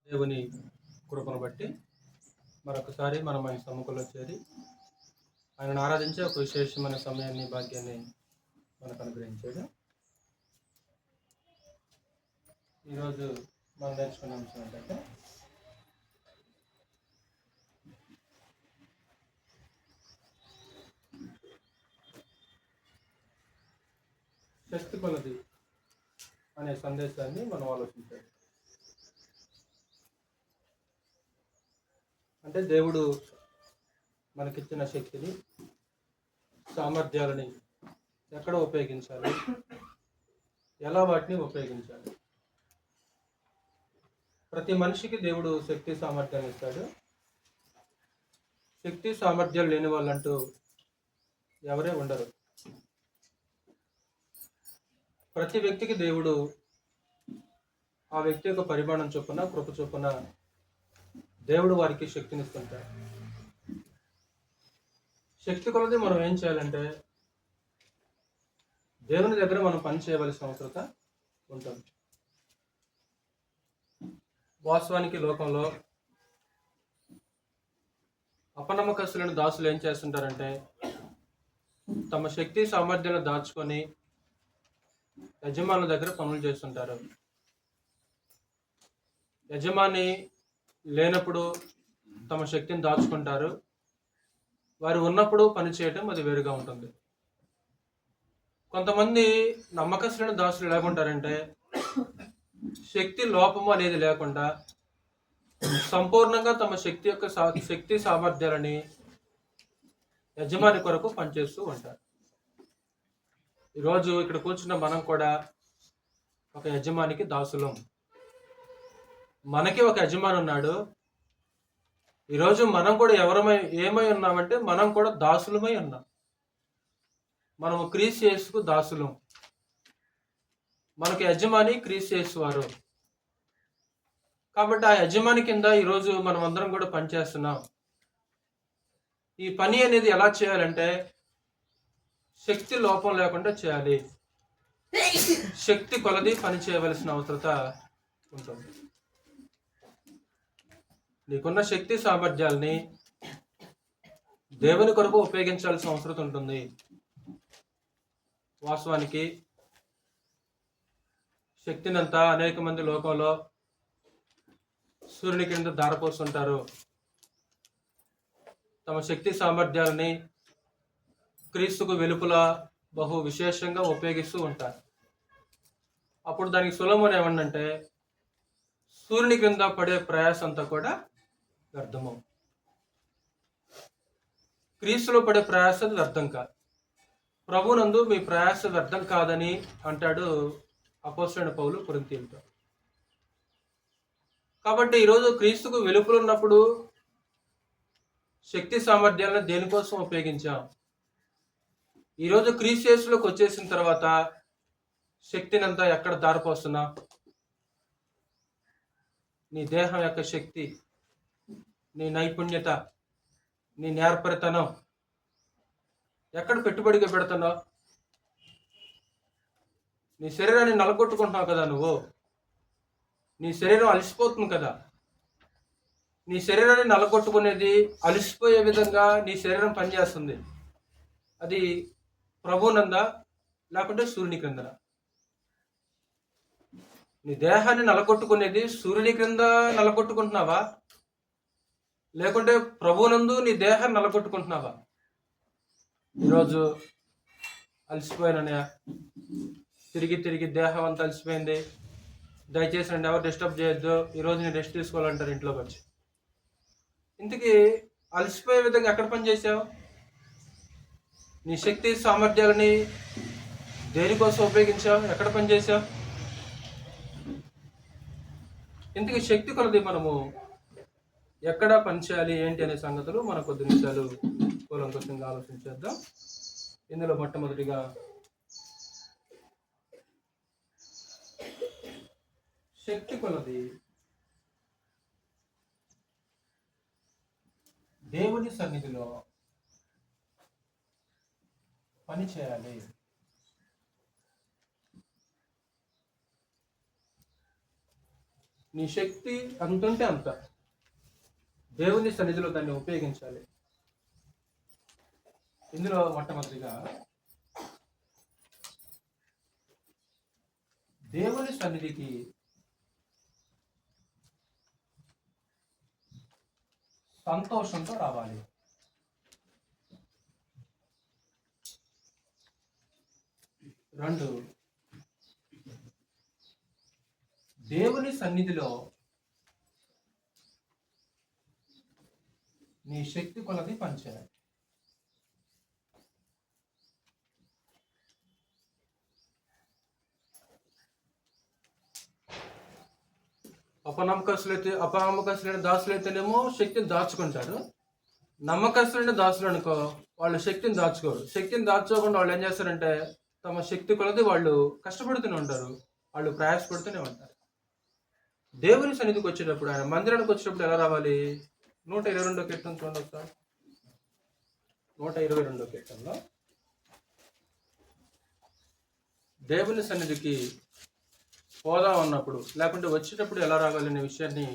దేవుని కృపను బట్టి మరొకసారి మనం ఆయన సమ్ముఖంలో చేరి ఆయనను ఆరాధించే ఒక విశేషమైన సమయాన్ని భాగ్యాన్ని మనకు అనుగ్రహించాడు. ఈరోజు మనం నేర్చుకున్న అంశం ఏంటంటే శక్తి కొలది అనే సందేశాన్ని మనం ఆలోచించాలి. అంటే దేవుడు మనకిచ్చిన శక్తిని, సామర్థ్యాలని ఎక్కడ ఉపయోగించాలి, ఎలా వాటిని ఉపయోగించాలి. ప్రతి మనిషికి దేవుడు శక్తి సామర్థ్యాన్ని ఇస్తాడు. శక్తి సామర్థ్యాలు లేని వాళ్ళంటూ ఎవరే ఉండరు. ప్రతి వ్యక్తికి దేవుడు ఆ వ్యక్తి యొక్క పరిమాణం చొప్పున, కృప చొప్పున దేవుడు వారికి శక్తినిస్తుంటాడు. శక్తి కొలది మనం ఏం చేయాలంటే దేవుని దగ్గర మనం పని చేయవలసిన అవసరత ఉంటుంది. వాస్తవానికి లోకంలో అపనమ్మకస్తులైన దాసులు ఏం చేస్తుంటారంటే తమ శక్తి సామర్థ్యాలను దాచుకొని యజమానుల దగ్గర పనులు చేస్తుంటారు. యజమాని లేనప్పుడు తమ శక్తిని దాచుకుంటారు. వారు ఉన్నప్పుడు పని చేయటం అది వేరుగా ఉంటుంది. కొంతమంది నమ్మకస్తులైన దాసులు ఎలాగుంటారంటే శక్తి లోపము అనేది లేకుండా సంపూర్ణంగా తమ శక్తి సామర్థ్యాలని యజమాని కొరకు పనిచేస్తూ ఉంటారు. ఈరోజు ఇక్కడ కూర్చున్న మనం కూడా ఒక యజమానికి దాసులం. మనకి ఒక యజమాని ఉన్నాడు. ఈరోజు మనం కూడా ఏమై ఉన్నామంటే మనం కూడా దాసులమై ఉన్నాం. మనము క్రీస్తు యేసుకు దాసులం. మనకు యజమాని క్రీస్తు యేసు వారు. కాబట్టి ఆ యజమాని కింద ఈరోజు మనం అందరం కూడా పనిచేస్తున్నాం. ఈ పని అనేది ఎలా చేయాలంటే శక్తి లోపం లేకుండా చేయాలి. శక్తి కొలది పని చేయవలసిన అవసరత ఉంటుంది. నీకున్న శక్తి సామర్థ్యాల్ని దేవుని కొరకు ఉపయోగించాల్సిన అవసరం ఉంటుంది. వాస్తవానికి శక్తినంతా అనేక మంది లోకంలో సూర్యుని కింద ధారపోస్తుంటారు. తమ శక్తి సామర్థ్యాలని క్రీస్తుకు వెలుపల బహు విశేషంగా ఉపయోగిస్తూ ఉంటారు. అప్పుడు దానికి సులభం ఏమంటే సూర్యుని క్రింద పడే ప్రయాస అంతా కూడా వ్యర్థము. క్రీస్తులో పడే ప్రయాస వ్యర్థం కాదు. ప్రభునందు మీ ప్రయాస వ్యర్థం కాదని అంటాడు అపోస్తలుడైన పౌలు కొరింథీయులతో. కాబట్టి ఈరోజు క్రీస్తుకు వెలుపల ఉన్నప్పుడు శక్తి సామర్థ్యాలను దేనికోసం ఉపయోగించాం. ఈరోజు క్రీస్తు యేసులోకి వచ్చేసిన తర్వాత శక్తిని అంతా ఎక్కడ దారిపోస్తున్నా? నీ దేహం యొక్క శక్తి, నీ నైపుణ్యత, నీ నేర్పరితనం ఎక్కడ పెట్టుబడిగా పెడుతున్నావు? నీ శరీరాన్ని నలగొట్టుకుంటున్నావు కదా నువ్వు. నీ శరీరం అలసిపోతుంది కదా. నీ శరీరాన్ని నలగొట్టుకునేది అలసిపోయే విధంగా నీ శరీరం పనిచేస్తుంది. అది ప్రభునందా లేకుంటే సూర్యుని క్రిందన? నీ దేహాన్ని నలగొట్టుకునేది సూర్యుని క్రింద నలగొట్టుకుంటున్నావా లేకుంటే ప్రభునందు నీ దేహాన్ని నలగొట్టుకుంటున్నావా? ఈరోజు అలసిపోయినా తిరిగి తిరిగి దేహం అంతా అలసిపోయింది, దయచేసి నన్ను ఎవరు డిస్టర్బ్ చేయొద్దు, ఈరోజు నేను రెస్ట్ తీసుకోవాలంటారు ఇంట్లోకి వచ్చి. ఇంతకీ అలసిపోయే విధంగా ఎక్కడ పని చేసావు? నీ శక్తి సామర్థ్యాలని దేనికోసం ఉపయోగించావు? ఎక్కడ పని చేసావు? ఇంతకీ శక్తి కొలది మనము ఎక్కడ పనిచేయాలి ఏంటి అనే సంగతులు మనం కొద్ది నిమిషాలు కూలంకషంగా ఆలోచించేద్దాం. ఇందులో మొట్టమొదటిగా శక్తి కొలది దేవుని సన్నిధిలో పని చేయాలి. నీ శక్తి అంతుంటే అంత దేవుని సన్నిధిలో దాన్ని ఉపయోగించాలి. ఇందులో మొట్టమొదటిగా దేవుని సన్నిధికి సంతోషంతో రావాలి. రెండు, దేవుని సన్నిధిలో నీ శక్తి కొలది పనిచేయాలి. అపనమ్మకస్తులైన దాసులైతేనేమో శక్తిని దాచుకుంటారు. నమ్మకస్తులైన దాసులు అనుకో, వాళ్ళు శక్తిని దాచుకోరు. శక్తిని దాచుకోకుండా వాళ్ళు ఏం చేస్తారంటే తమ శక్తి కొలది వాళ్ళు కష్టపడుతూనే ఉంటారు, వాళ్ళు ప్రయాసపడుతూనే ఉంటారు. దేవుని సన్నిధికి వచ్చేటప్పుడు, ఆయన మందిరానికి వచ్చేటప్పుడు ఎలా రావాలి? 122 కీర్తన చూడండి ఒకసారి. 122 కీర్తనలో దేవుని సన్నిధికి పోదాం అన్నప్పుడు, లేకుంటే వచ్చేటప్పుడు ఎలా రావాలనే విషయాన్ని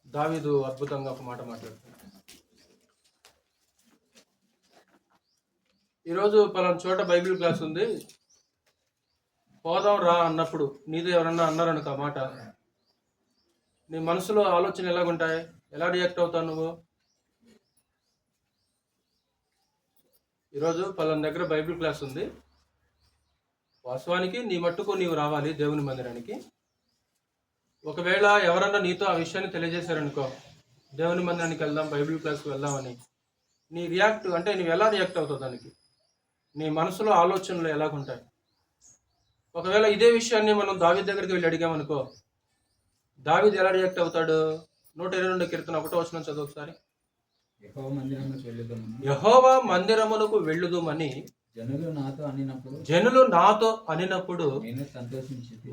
దావీదు అద్భుతంగా ఒక మాట మాట్లాడుతున్నాడు. ఈరోజు పలానా చోట బైబిల్ క్లాస్ ఉంది, పోదాం రా అన్నప్పుడు నీతో ఎవరన్నా అన్నారనుకో ఆ మాట, నీ మనసులో ఆలోచన ఎలాగుంటాయి? ఎలా రియాక్ట్ అవుతావు నువ్వు? ఈరోజు పలానా దగ్గర బైబిల్ క్లాస్ ఉంది, వాస్తవానికి నీ మట్టుకు నీవు రావాలి దేవుని మందిరానికి. ఒకవేళ ఎవరన్నా నీతో ఆ విషయాన్ని తెలియజేశారనుకో, దేవుని మందిరానికి వెళ్దాం, బైబిల్ క్లాస్కి వెళ్దామని, నీ రియాక్ట్ అంటే నువ్వు ఎలా రియాక్ట్ అవుతావు? దానికి నీ మనసులో ఆలోచనలు ఎలాగుంటాయి? ఒకవేళ ఇదే విషయాన్ని మనం దావీదు దగ్గరికి వెళ్ళి అడిగామనుకో, దావీదు ఎలా రియాక్ట్ అవుతాడు? 122 కీర్తన 1వ వచనం చదువు ఒకసారి. యెహోవా మందిరమునకు వెళ్ళుదుమని జనులు నాతో అనినప్పుడు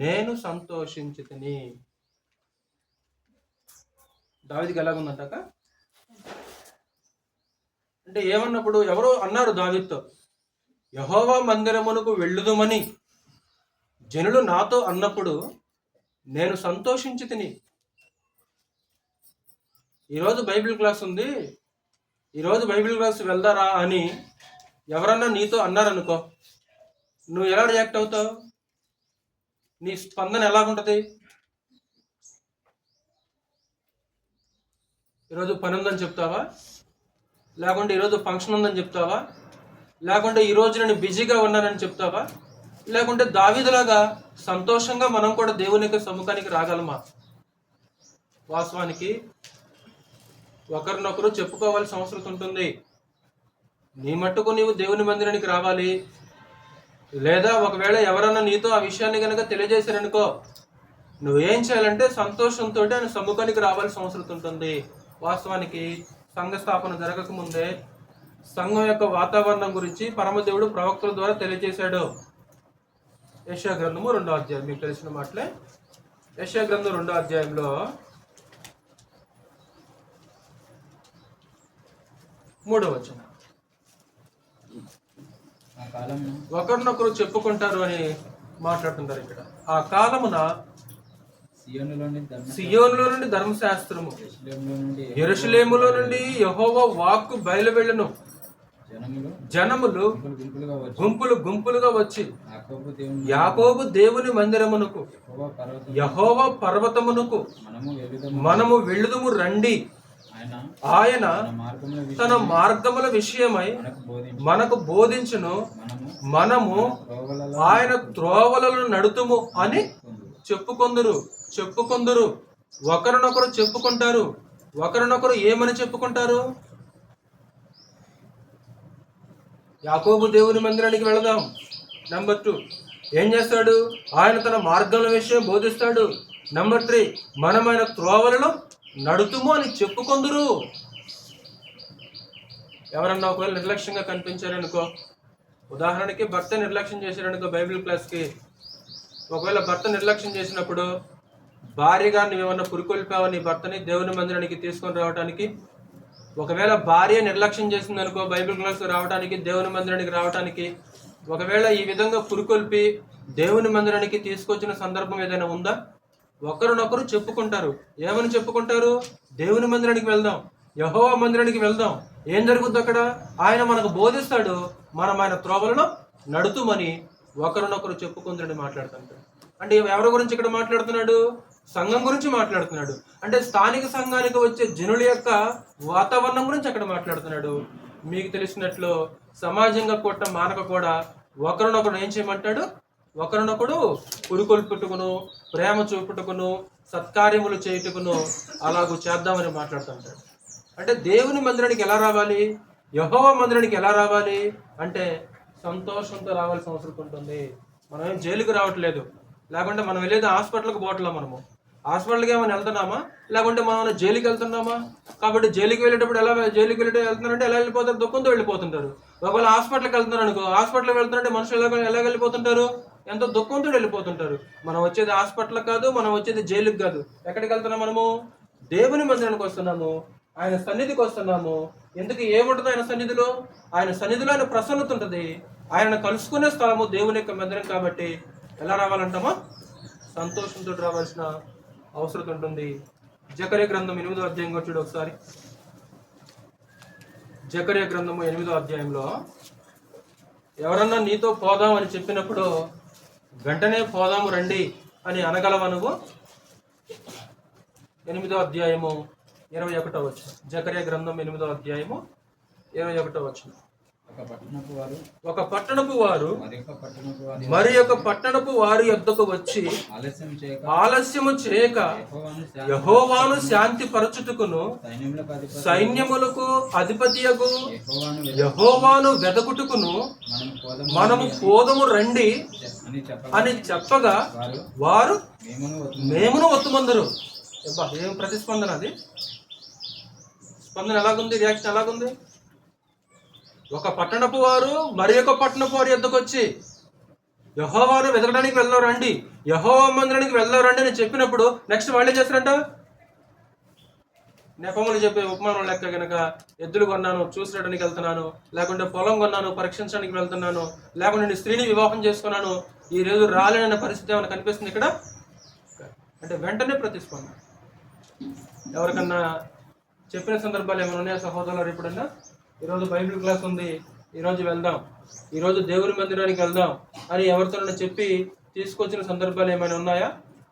నేను సంతోషించితిని. దావీదుకి ఎలాగుందంటాక అంటే ఏమన్నప్పుడు ఎవరో అన్నారు దావీదుతో, యెహోవా మందిరమునకు వెళ్ళుదుమని జనులు నాతో అన్నప్పుడు నేను సంతోషించితిని. ఈరోజు బైబిల్ క్లాస్ ఉంది, ఈరోజు బైబిల్ క్లాస్ వెళ్దారా అని ఎవరన్నా నీతో అన్నారనుకో, నువ్వు ఎలా రియాక్ట్ అవుతావు? నీ స్పందన ఎలాగుంటుంది? ఈరోజు పని ఉందని చెప్తావా? లేకుంటే ఈరోజు ఫంక్షన్ ఉందని చెప్తావా? లేకుంటే ఈరోజు నేను బిజీగా ఉన్నానని చెప్తావా? లేకుంటే దావీదులాగా సంతోషంగా మనం కూడా దేవుని యొక్క సముఖానికి రాగలమా? వాస్తవానికి ఒకరినొకరు చెప్పుకోవాల్సిన అవసరం ఉంటుంది. నీ మట్టుకు నీవు దేవుని మందిరానికి రావాలి. లేదా ఒకవేళ ఎవరన్నా నీతో ఆ విషయాన్ని కనుక తెలియజేశారనుకో, నువ్వేం చేయాలంటే సంతోషంతో ఆయన సముఖానికి రావాల్సిన అవసరం ఉంటుంది. వాస్తవానికి సంఘ స్థాపన జరగక ముందే సంఘం యొక్క వాతావరణం గురించి పరమదేవుడు ప్రవక్తల ద్వారా తెలియజేశాడు. యెషయా గ్రంథము 2వ అధ్యాయం, మీకు తెలిసిన మాటలే. యెషయా గ్రంథం 2వ అధ్యాయంలో 3వ వచనం, ఒకరినొకరు చెప్పుకుంటారు అని మాట్లాడుతుంటారు ఇక్కడ. ఆ కాలమున సియోనులో నుండి ధర్మశాస్త్రము, యెరూషలేములో నుండి యెహోవా వాక్కు బయలువెళ్ళును. జనములు గుంపులు గుంపులుగా వచ్చి యాకోబు దేవుని మందిరమునకు, యెహోవా పర్వతమునకు మనము వెళ్ళుదుము రండి. ఆయన తన మార్గముల విషయమై మనకు బోధించును, మనము ఆయన త్రోవలను నడుతుము అని చెప్పుకొందురు. ఒకరినొకరు చెప్పుకుంటారు. ఒకరినొకరు ఏమని చెప్పుకుంటారు? యాకోబు దేవుని మందిరానికి వెళదాం. నెంబర్ 2 ఏం చేస్తాడు? ఆయన తన మార్గముల విషయం బోధిస్తాడు. నెంబర్ 3 మనం ఆయన త్రోవలను నడుతుము అని చెప్పుకొందురు. ఎవరన్నా ఒకవేళ నిర్లక్ష్యంగా కనిపించారనుకో, ఉదాహరణకి భర్త నిర్లక్ష్యం చేశారనుకో బైబిల్ క్లాస్కి, ఒకవేళ భర్త నిర్లక్ష్యం చేసినప్పుడు భార్యగా నువ్వేమన్నా పురికొల్పావా నీ భర్తని దేవుని మందిరానికి తీసుకొని రావడానికి? ఒకవేళ భార్య నిర్లక్ష్యం చేసింది అనుకో బైబిల్ క్లాస్ రావడానికి, దేవుని మందిరానికి రావడానికి, ఒకవేళ ఈ విధంగా పురికొల్పి దేవుని మందిరానికి తీసుకొచ్చిన సందర్భం ఏదైనా ఉందా? ఒకరినొకరు చెప్పుకుంటారు. ఏమని చెప్పుకుంటారు? దేవుని మందిరానికి వెళ్దాం, యెహోవా మందిరానికి వెళ్దాం. ఏం జరుగుద్ది అక్కడ? ఆయన మనకు బోధిస్తాడు, మనం ఆయన త్రోవలను నడుతుమని ఒకరినొకరు చెప్పుకుందని మాట్లాడుతుంటాడు. అంటే ఎవరి గురించి ఇక్కడ మాట్లాడుతున్నాడు? సంఘం గురించి మాట్లాడుతున్నాడు. అంటే స్థానిక సంఘానికి వచ్చే జనుల యొక్క వాతావరణం గురించి అక్కడ మాట్లాడుతున్నాడు. మీకు తెలిసినట్లు సమాజంగా కొట్ట మానక కూడా ఒకరినొకరు ఏం చేయమంటాడు? ఒకరినొకడు పురుకొల్పుటకును, ప్రేమ చూపుటకును, సత్కార్యములు చేయుటకును అలాగూ చేద్దామని మాట్లాడుతుంటాడు. అంటే దేవుని మందిరానికి ఎలా రావాలి? యెహోవా మందిరానికి ఎలా రావాలి అంటే సంతోషంతో రావాల్సిన అవసరం ఉంటుంది. మనం ఏం జైలుకి రావట్లేదు, లేకుంటే మనం వెళ్ళేది హాస్పిటల్కి పోవట్లా. మనము హాస్పిటల్కి ఏమైనా వెళ్తున్నామా, లేకుంటే మనం జైలుకి వెళ్తున్నామా? కాబట్టి జైలుకి వెళ్ళేటప్పుడు జైలుకి వెళ్తున్నారంటే ఎలా వెళ్ళిపోతారు? దుఃఖంతో వెళ్ళిపోతుంటారు. ఒకవేళ హాస్పిటల్కి వెళ్తున్నారు అనుకో, హాస్పిటల్కి వెళ్తున్నారంటే మనుషులు ఎలా వెళ్ళిపోతుంటారు? ఎంతో దుఃఖంతో వెళ్ళిపోతుంటారు. మనం వచ్చేది హాస్పిటల్ కాదు, మనం వచ్చేది జైలుకి కాదు. ఎక్కడికి వెళ్తున్నాం? మనము దేవుని మందిరానికి వస్తున్నాము, ఆయన సన్నిధికి వస్తున్నాము. ఎందుకు? ఏముంటుంది ఆయన సన్నిధిలో? ఆయన సన్నిధిలో ఆయన ప్రసన్నత ఉంటుంది. ఆయనను కలుసుకునే స్థలము దేవుని యొక్క మందిరం. కాబట్టి ఎలా రావాలంటామా? సంతోషంతో రావాల్సిన అవసరం ఉంటుంది. జకర్యా గ్రంథం 8వ అధ్యాయం చూడు ఒకసారి. జకర్యా గ్రంథము 8వ అధ్యాయంలో ఎవరన్నా నీతో పోదాం అని చెప్పినప్పుడు వెంటనే పోదాము రండి అని అనగలవా నువ్వు? 8వ అధ్యాయము 21వ వచనం. జకర్యా గ్రంథం 8వ అధ్యాయము 21వ వచనం. ఒక పట్టణపు వారు మరి యొక్క పట్టణపు వారి యొద్దకు వచ్చి ఆలస్యము చేయక యెహోవాను శాంతి పరచుటకును సైన్యములకు అధిపతియగు యెహోవాను వెదకుటకును మనము పోదము రండి అని చెప్పగా వారు మేమును ఒత్తుమందరు. ఏం ప్రతిస్పందన అది? స్పందన ఎలాగుంది? రియాక్షన్ ఎలాగుంది? ఒక పట్టణపు వారు మరి ఒక పట్టణపు వారి యొద్దకు వచ్చి యెహోవాను వెతకడానికి వెళ్దాం రండి, యెహోవా మందిరానికి వెళ్దాం రండి అని చెప్పినప్పుడు నెక్స్ట్ వాళ్ళు ఏం చేస్తారంట? నెపములు చెప్పే ఉపమానం లెక్క కనుక ఎద్దులు కొన్నాను చూసినడానికి వెళ్తున్నాను, లేకుంటే పొలం కొన్నాను పరీక్షించడానికి వెళ్తున్నాను, లేకుంటే నేను స్త్రీని వివాహం చేసుకున్నాను, ఈ రోజు రాలేనన్న పరిస్థితి ఏమైనా కనిపిస్తుంది ఇక్కడ? అంటే వెంటనే ప్రతిస్పందన. ఎవరికన్నా చెప్పిన సందర్భాలు ఏమైనా ఉన్నాయా సహోదరులు? ఎప్పుడన్నా ఈరోజు బైబిల్ క్లాస్ ఉంది, ఈరోజు వెళ్దాం, ఈరోజు దేవుని మందిరానికి వెళ్దాం అని ఎవరితోనైనా చెప్పి తీసుకొచ్చిన సందర్భాలు ఏమైనా ఉన్నాయా?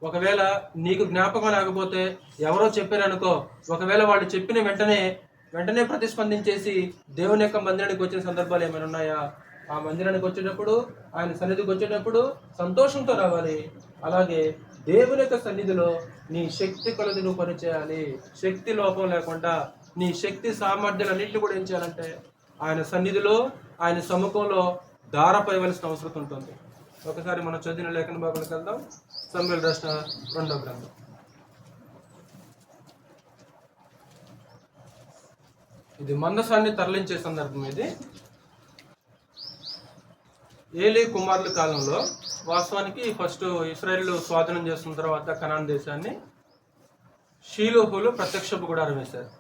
ఒకవేళ నీకు జ్ఞాపకం లేకపోతే ఎవరో చెప్పారనుకో, ఒకవేళ వాళ్ళు చెప్పిన వెంటనే ప్రతిస్పందించేసి దేవుని యొక్క మందిరానికి వచ్చిన సందర్భాలు ఏమైనా ఉన్నాయా? ఆ మందిరానికి వచ్చేటప్పుడు, ఆయన సన్నిధికి వచ్చేటప్పుడు సంతోషంతో రావాలి. అలాగే దేవుని యొక్క సన్నిధిలో నీ శక్తి కొలది నువ్వు పనిచేయాలి. శక్తి లోపం లేకుండా నీ శక్తి సామర్థ్యాలన్నింటినీ కూడా ఏం చేయాలంటే ఆయన సన్నిధిలో, ఆయన సముఖంలో ధారపోయవలసిన అవసరం ఉంటుంది. ఒకసారి మనం చదివిన లేఖన భాగంలోకి వెళ్దాం. సమూయేలు రాసిన 2వ గ్రంథం. ఇది మందసాన్ని తరలించే సందర్భం. ఇది ఏలీ కుమారుల కాలంలో వాస్తవానికి ఫస్ట్ ఇశ్రాయేలు స్వాధీనం చేస్తున్న తర్వాత కనాన్ దేశాన్ని షీలోహులో ప్రత్యక్షపు గుడారం వేశారు.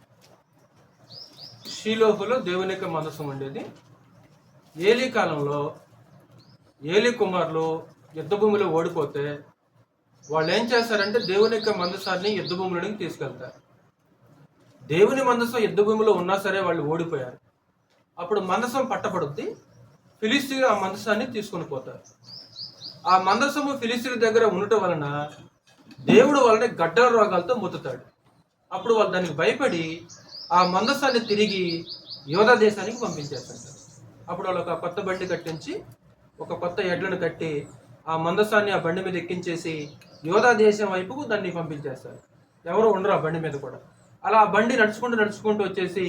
షీలోహులో దేవుని యొక్క మందసం ఉండేది. ఏలీ కాలంలో ఏలీ కుమారులు యుద్ధ భూమిలో ఓడిపోతే వాళ్ళు ఏం చేస్తారంటే దేవుని యొక్క మందసాన్ని యుద్ధ భూమిలోకి తీసుకెళ్తారు. దేవుని మందసం యుద్ధ భూమిలో ఉన్నా సరే వాళ్ళు ఓడిపోయారు. అప్పుడు మందసం పట్టబడుద్ది. ఫిలిస్తీయులు ఆ మందసాన్ని తీసుకొని పోతారు. ఆ మందసము ఫిలిస్తీయుల దగ్గర ఉండటం వలన దేవుడు వాళ్ళని గడ్డల రోగాలతో ముత్తుతాడు. అప్పుడు వాళ్ళు దానికి భయపడి ఆ మందసాన్ని తిరిగి యోధా దేశానికి పంపించేస్తారు. అప్పుడు వాళ్ళు ఒక కొత్త బండి కట్టించి, ఒక కొత్త ఎడ్లను కట్టి ఆ మందసాన్ని ఆ బండి మీద ఎక్కించేసి యోధా దేశం వైపుకు దాన్ని పంపించేస్తారు. ఎవరు ఉండరు ఆ బండి మీద కూడా. అలా ఆ బండి నడుచుకుంటూ వచ్చేసి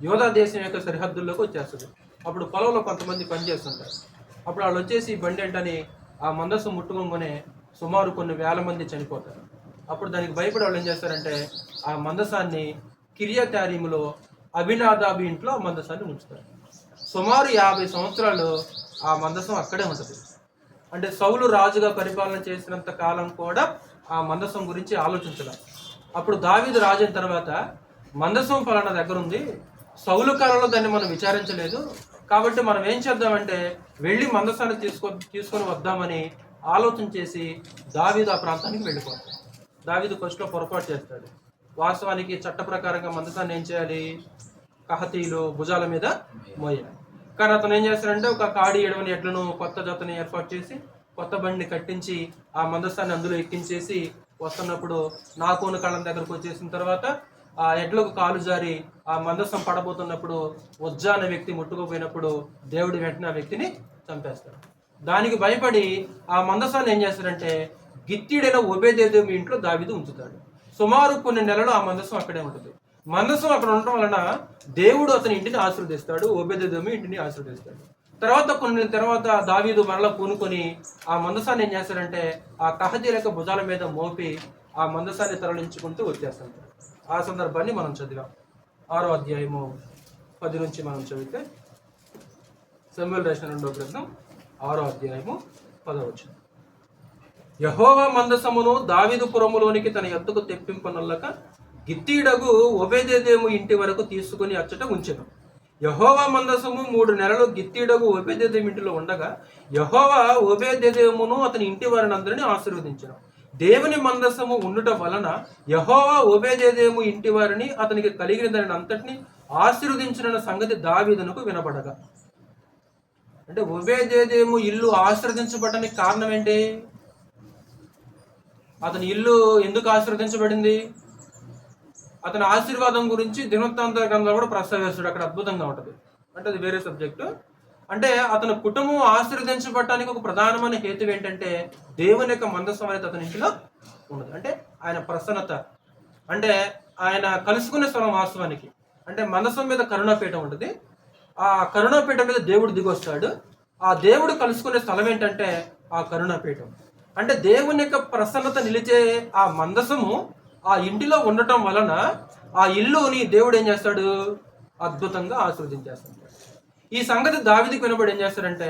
యోధా దేశం యొక్క సరిహద్దుల్లోకి వచ్చేస్తుంది. అప్పుడు పొలంలో కొంతమంది పనిచేస్తుంటారు. అప్పుడు వాళ్ళు వచ్చేసి బండి ఏంటని ఆ మందసం ముట్టుకోగానే సుమారు కొన్ని వేల మంది చనిపోతారు. అప్పుడు దానికి భయపడి వాళ్ళు ఏం చేస్తారంటే ఆ మందసాన్ని కిర్యతారీములో అబినాదాబు ఇంట్లో ఆ మందసాన్ని ఉంచుతారు. సుమారు 50 సంవత్సరాలు ఆ మందసం అక్కడే ఉంటుంది. అంటే సౌలు రాజుగా పరిపాలన చేసినంత కాలం కూడా ఆ మందసం గురించి ఆలోచించడం. అప్పుడు దావీదు రాజు అయిన తర్వాత మందసం ఫలానా దగ్గర ఉంది, సౌలు కాలంలో దాన్ని మనం విచారించలేదు, కాబట్టి మనం ఏం చేద్దామంటే వెళ్ళి మందసాన్ని తీసుకొని వద్దామని ఆలోచన చేసి దావీదు ఆ ప్రాంతానికి వెళ్ళిపోతాడు. దావీదు ఫస్ట్లో పొరపాటు చేస్తాడు. వాస్తవానికి చట్ట ప్రకారంగా మందసాన్ని ఏం చేయాలి? కహతీలు భుజాల మీద మోయాలి. కానీ అతను ఏం చేస్తాడంటే ఒక కాడి ఎడవని ఎడ్లను కొత్త జతని ఏర్పాటు చేసి కొత్త బండిని కట్టించి ఆ మందసాన్ని అందులో ఎక్కించేసి వస్తున్నప్పుడు నాకోను కళ్ళం దగ్గరకు వచ్చేసిన తర్వాత ఆ ఎడ్లకు కాలు జారి ఆ మందసం పడబోతున్నప్పుడు ఉజ్జా అనే వ్యక్తి ముట్టుకోపోయినప్పుడు దేవుడు వెంటనే ఆ వ్యక్తిని చంపేస్తాడు. దానికి భయపడి ఆ మందసాన్ని ఏం చేస్తాడంటే గిత్తీడైన ఓబేదెదోము ఇంట్లో దావీదు ఉంచుతాడు. సుమారు కొన్ని నెలలు ఆ మందసం అక్కడే ఉంటుంది. మందసం అక్కడ ఉండటం వలన దేవుడు అతని ఇంటిని ఆశీర్వదిస్తాడు, ఓబేదెదోము ఇంటిని ఆశీర్వదిస్తాడు. తర్వాత కొన్ని తర్వాత దావీదు మరలా పూనుకొని ఆ మందసాన్ని ఏం చేస్తాడంటే ఆ కహతీల భుజాల మీద మోపి ఆ మందసాన్ని తరలించుకుంటూ వచ్చేస్తాడు. ఆ సందర్భాన్ని మనం చదివాం. 6వ అధ్యాయము 10 నుంచి మనం చదివితే, సమూయేలు రాసిన 2వ గ్రంథం 6వ అధ్యాయము 10వ వచనం. యెహోవా మందసమును దావీదు పురములోనికి తన యొద్దకు తెప్పింపనొల్లక గిత్తీడగు ఓబేదెదోము ఇంటి వరకు తీసుకుని అచ్చట ఉంచెను. యెహోవా మందసము 3 నెలలు గిత్తీడగు ఓబేదెదోము ఇంటిలో ఉండగా యెహోవా ఓబేదెదోమును అతని ఇంటి వారినందరినీ ఆశీర్వదించెను. దేవుని మందసము ఉండుట వలన యెహోవా ఓబేదెదోము ఇంటి వారిని అతనికి కలిగిన దానిని అంతటిని ఆశీర్వదించిన సంగతి దావీదునకు వినబడగా. అంటే ఓబేదెదోము ఇల్లు ఆశీర్వదించబడడానికి కారణం ఏంటి? అతని ఇల్లు ఎందుకు ఆశీర్వదించబడింది? అతని ఆశీర్వాదం గురించి దినవృత్తాంత గ్రంథంలో కూడా ప్రస్తావిస్తాడు. అక్కడ అద్భుతంగా ఉంటుంది. అంటే అది వేరే సబ్జెక్టు. అంటే అతని కుటుంబం ఆశీర్వదించబడటానికి ఒక ప్రధానమైన హేతు ఏంటంటే దేవుని యొక్క మందసం అనేది అతని ఇంటిలో ఉండదు. అంటే ఆయన ప్రసన్నత, అంటే ఆయన కలుసుకునే స్థలం వాస్తవానికి. అంటే మందసం మీద కరుణాపీఠం ఉంటుంది. ఆ కరుణాపీఠం మీద దేవుడు దిగొస్తాడు. ఆ దేవుడు కలుసుకునే స్థలం ఏంటంటే ఆ కరుణాపీఠం. అంటే దేవుని యొక్క ప్రసన్నత నిలిచే ఆ మందసము ఆ ఇంటిలో ఉండటం వలన ఆ ఇల్లుని దేవుడు ఏం చేస్తాడు? అద్భుతంగా ఆశీర్వదించేస్తాడు. ఈ సంగతి దావీదుకు వినబడి ఏం చేస్తాడంటే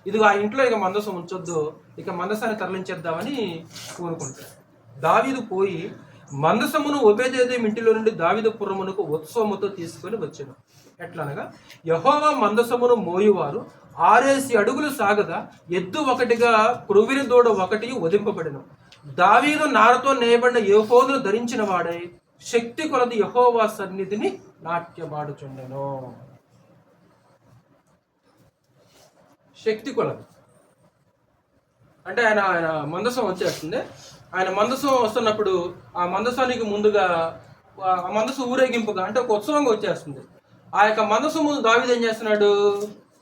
ఇదిగో ఆ ఇంట్లో ఇక మందసం ఉంచొద్దు, ఇక మందసాన్ని తరలించేద్దామని కోరుకుంటాడు. దావీదు పోయి మందసమును ఓబేదెదోము ఇంటిలో నుండి దావీదు పురమునకు ఉత్సవముతో తీసుకొని వచ్చాను. ఎట్లా అనగా యెహోవా మందసమును మోయువారు 6 అడుగులు సాగగా ఎద్దు ఒకటిగా క్రొవ్విన దూడ ఒకటి వధింపబడెను. దావీదు నారతో నేయబడిన ఏఫోదును ధరించిన వాడై శక్తి కొలది యెహోవా సన్నిధిని నాట్యమాడుచుండెను. శక్తి కొలది అంటే ఆయన మందసం వచ్చేస్తుంది. ఆయన మందసం వస్తున్నప్పుడు ఆ మందసానికి ముందుగా ఆ మందసం ఊరేగింపుగా అంటే ఒక ఉత్సవంగా వచ్చేస్తుంది. ఆ యొక్క మందసం ముందు దావీదు ఏం చేస్తున్నాడు?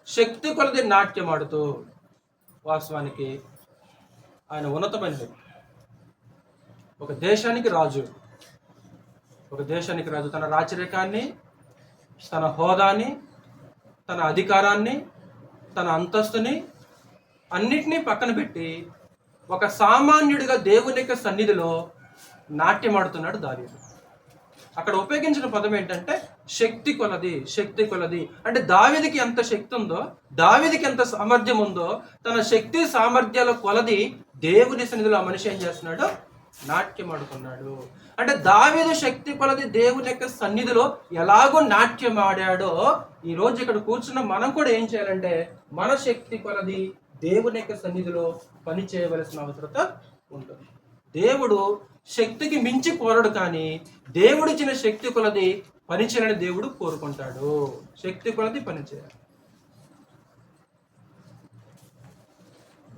శక్తి కొలది నాట్యం ఆడుతూ. వాస్తవానికి ఆయన ఉన్నతమైన వ్యక్తి, ఒక దేశానికి రాజు. తన రాచరికాన్ని, తన హోదాని, తన అధికారాన్ని, తన అంతస్తుని అన్నిటినీ పక్కన పెట్టి ఒక సామాన్యుడిగా దేవుని యొక్క సన్నిధిలో నాట్యమాడుతున్నాడు దావీదు. అక్కడ ఉపయోగించిన పదం ఏంటంటే శక్తి కొలది. అంటే దావీదుకి ఎంత శక్తి ఉందో, దావీదుకి ఎంత సామర్థ్యం ఉందో, తన శక్తి సామర్థ్యాల కొలది దేవుని సన్నిధిలో ఆ మనిషి ఏం చేస్తున్నాడు? నాట్యం ఆడుతున్నాడు. అంటే దావీదు శక్తి కొలది దేవుని యొక్క సన్నిధిలో ఎలాగో నాట్యం ఆడాడో ఈ రోజు ఇక్కడ కూర్చున్న మనం కూడా ఏం చేయాలంటే మన శక్తి కొలది దేవుని యొక్క సన్నిధిలో పని చేయవలసిన అవసరత ఉంటుంది. దేవుడు శక్తికి మించి కోరడు, కానీ దేవుడిచ్చిన శక్తి కొలది పని చేయాలని దేవుడు కోరుకుంటాడు. శక్తి కొలది పని చేయాలి.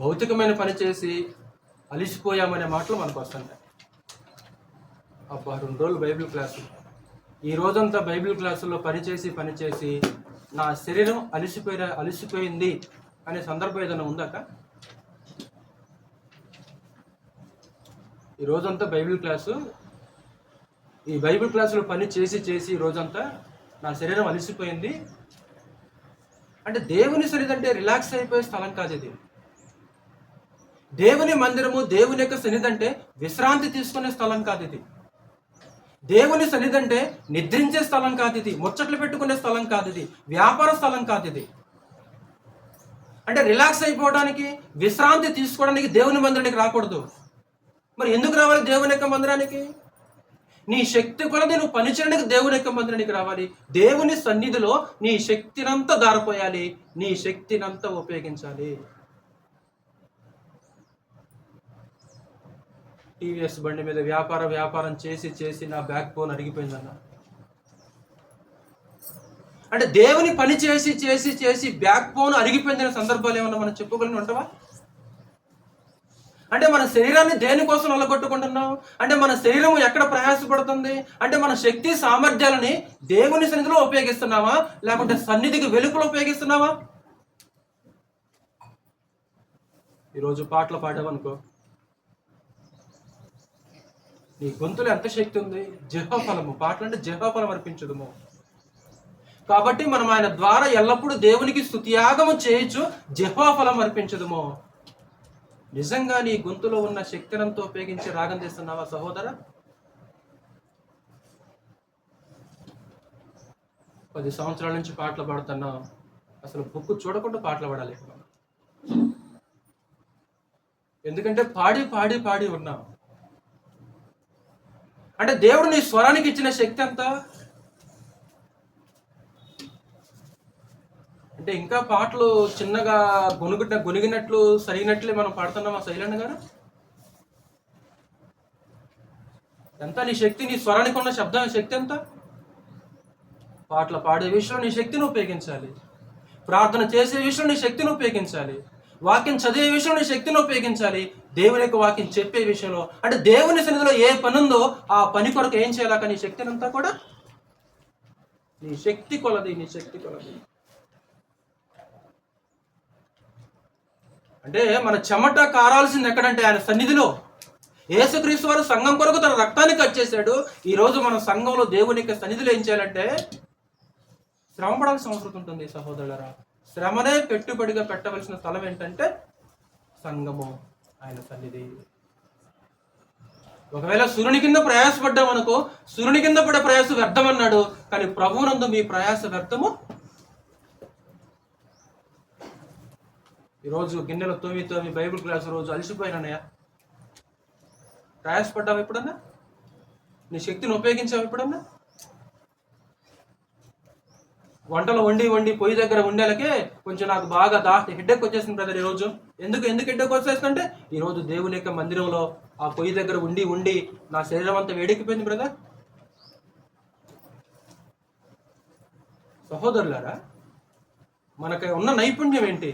భౌతికమైన పని చేసి అలిసిపోయామనే మాటలు మనకు వస్తుంటాయి. అబ్బా 2 రోజులు బైబిల్ క్లాసు, ఈ రోజంతా బైబిల్ క్లాసుల్లో పనిచేసి నా శరీరం అలిసిపోయింది అనే సందర్భం ఏదైనా ఉందాక? ఈ రోజంతా ఈ బైబిల్ క్లాసులో పని చేసి ఈ రోజంతా నా శరీరం అలిసిపోయింది అంటే దేవుని సన్నిధి అంటే రిలాక్స్ అయిపోయే స్థలం కాదు ఇది. దేవుని మందిరము, దేవుని యొక్క సన్నిధి అంటే విశ్రాంతి తీసుకునే స్థలం కాదు ఇది. దేవుని సన్నిధి అంటే నిద్రించే స్థలం కాదు ఇది. ముచ్చట్లు పెట్టుకునే స్థలం కాదు ఇది. వ్యాపార స్థలం కాదు ఇది. అంటే రిలాక్స్ అయిపోవడానికి, విశ్రాంతి తీసుకోవడానికి దేవుని మందిరానికి రాకూడదు. మరి ఎందుకు రావాలి దేవుని యొక్క మందిరానికి? నీ శక్తి కొలది నువ్వు పనిచేయడానికి దేవుని యొక్క మందిరానికి రావాలి. దేవుని సన్నిధిలో నీ శక్తినంతా దారిపోయాలి, నీ శక్తినంతా ఉపయోగించాలి. టీవీఎస్ బండి మీద వ్యాపారం చేసి చేసి నా బ్యాక్ బోన్ అరిగిపోయిందన్న. అంటే దేవుని పని చేసి చేసి చేసి బ్యాక్ బోన్ అరిగిపోయిందనే సందర్భాలు ఏమన్నా మనం చెప్పుకోగలిగి ఉంటావా? అంటే మన శరీరాన్ని దేనికోసం నల్లగొట్టుకుంటున్నాం? అంటే మన శరీరం ఎక్కడ ప్రయాసపడుతుంది? అంటే మన శక్తి సామర్థ్యాలని దేవుని సన్నిధిలో ఉపయోగిస్తున్నావా, లేకుంటే సన్నిధికి వెలుపల ఉపయోగిస్తున్నావా? ఈరోజు పాటలు పాడావనుకో, నీ గొంతులో ఎంత శక్తి ఉంది? జెహోఫలము. పాటలు అంటే జెహోఫలం అర్పించదుము. కాబట్టి మనం ఆయన ద్వారా ఎల్లప్పుడూ దేవునికి స్తుతియాగము చేయొచ్చు, జెహోఫలం అర్పించదుము. నిజంగా నీ గొంతులో ఉన్న శక్తినంతా ఉపయోగించి రాగం తీస్తున్నావా సహోదరా? 10 సంవత్సరాల నుంచి పాటలు పాడుతున్నావు, అసలు బుక్ చూడకుండా పాటలు పాడాలి. ఎందుకంటే పాడి పాడి పాడి ఉన్నావు. అంటే దేవుడు నీ స్వరానికి ఇచ్చిన శక్తి ఎంత? అంటే ఇంకా పాటలు చిన్నగా గొనిగినట్లు సరిగినట్లే మనం పాడుతున్నామా శైలన్న గారు? ఎంత నీ శక్తి, నీ స్వరానికి ఉన్న శక్తి ఎంత? పాటలు పాడే విషయంలో నీ శక్తిని ఉపయోగించాలి, ప్రార్థన చేసే విషయంలో నీ శక్తిని ఉపయోగించాలి, వాక్యం చదివే విషయంలో నీ శక్తిని ఉపయోగించాలి, దేవుని యొక్క వాక్యం చెప్పే విషయంలో, అంటే దేవుని సన్నిధిలో ఏ పని ఉందో ఆ పని కొరకు ఏం చేయాలా? నీ శక్తిని అంతా కూడా నీ శక్తి కొలది. అంటే మన చెమట కారాల్సింది ఎక్కడంటే ఆయన సన్నిధిలో. యేసుక్రీస్తు వారు సంఘం కొరకు తన రక్తాన్ని కచ్చేశాడు. ఈరోజు మన సంఘంలో దేవుని యొక్క సన్నిధిలో ఏం చేయాలంటే శ్రమ పడాల్సిన అవసరం ఉంటుంది సహోదరులరా. శ్రమనే పెట్టుబడిగా పెట్టవలసిన స్థలం ఏంటంటే సంఘము, ఆయన సన్నిధి. ఒకవేళ సూర్యుని కింద ప్రయాసపడ్డాం అనుకో, సూర్యుని కింద పడే ప్రయాస వ్యర్థం అన్నాడు, కానీ ప్రభువునందు మీ ప్రయాస వ్యర్థము. ఈరోజు గిన్నెలు తోమి బైబిల్ క్లాస్ రోజు అలసిపోయినానయ్యా. ప్రయాసపడ్డావు ఎప్పుడన్నా? నీ శక్తిని ఉపయోగించావు ఎప్పుడన్నా? వంటలు వండి పొయ్యి దగ్గర ఉండేలకే కొంచెం నాకు బాగా హెడ్డెక్ వచ్చేసింది బ్రదర్ ఈరోజు. ఎందుకు హెడ్డెక్ వచ్చేస్తుందంటే ఈరోజు దేవుని యొక్క మందిరంలో ఆ పొయ్యి దగ్గర ఉండి నా శరీరం అంతా వేడెక్కిపోయింది బ్రదర్. సహోదరులారా, మనకి ఉన్న నైపుణ్యం ఏంటి,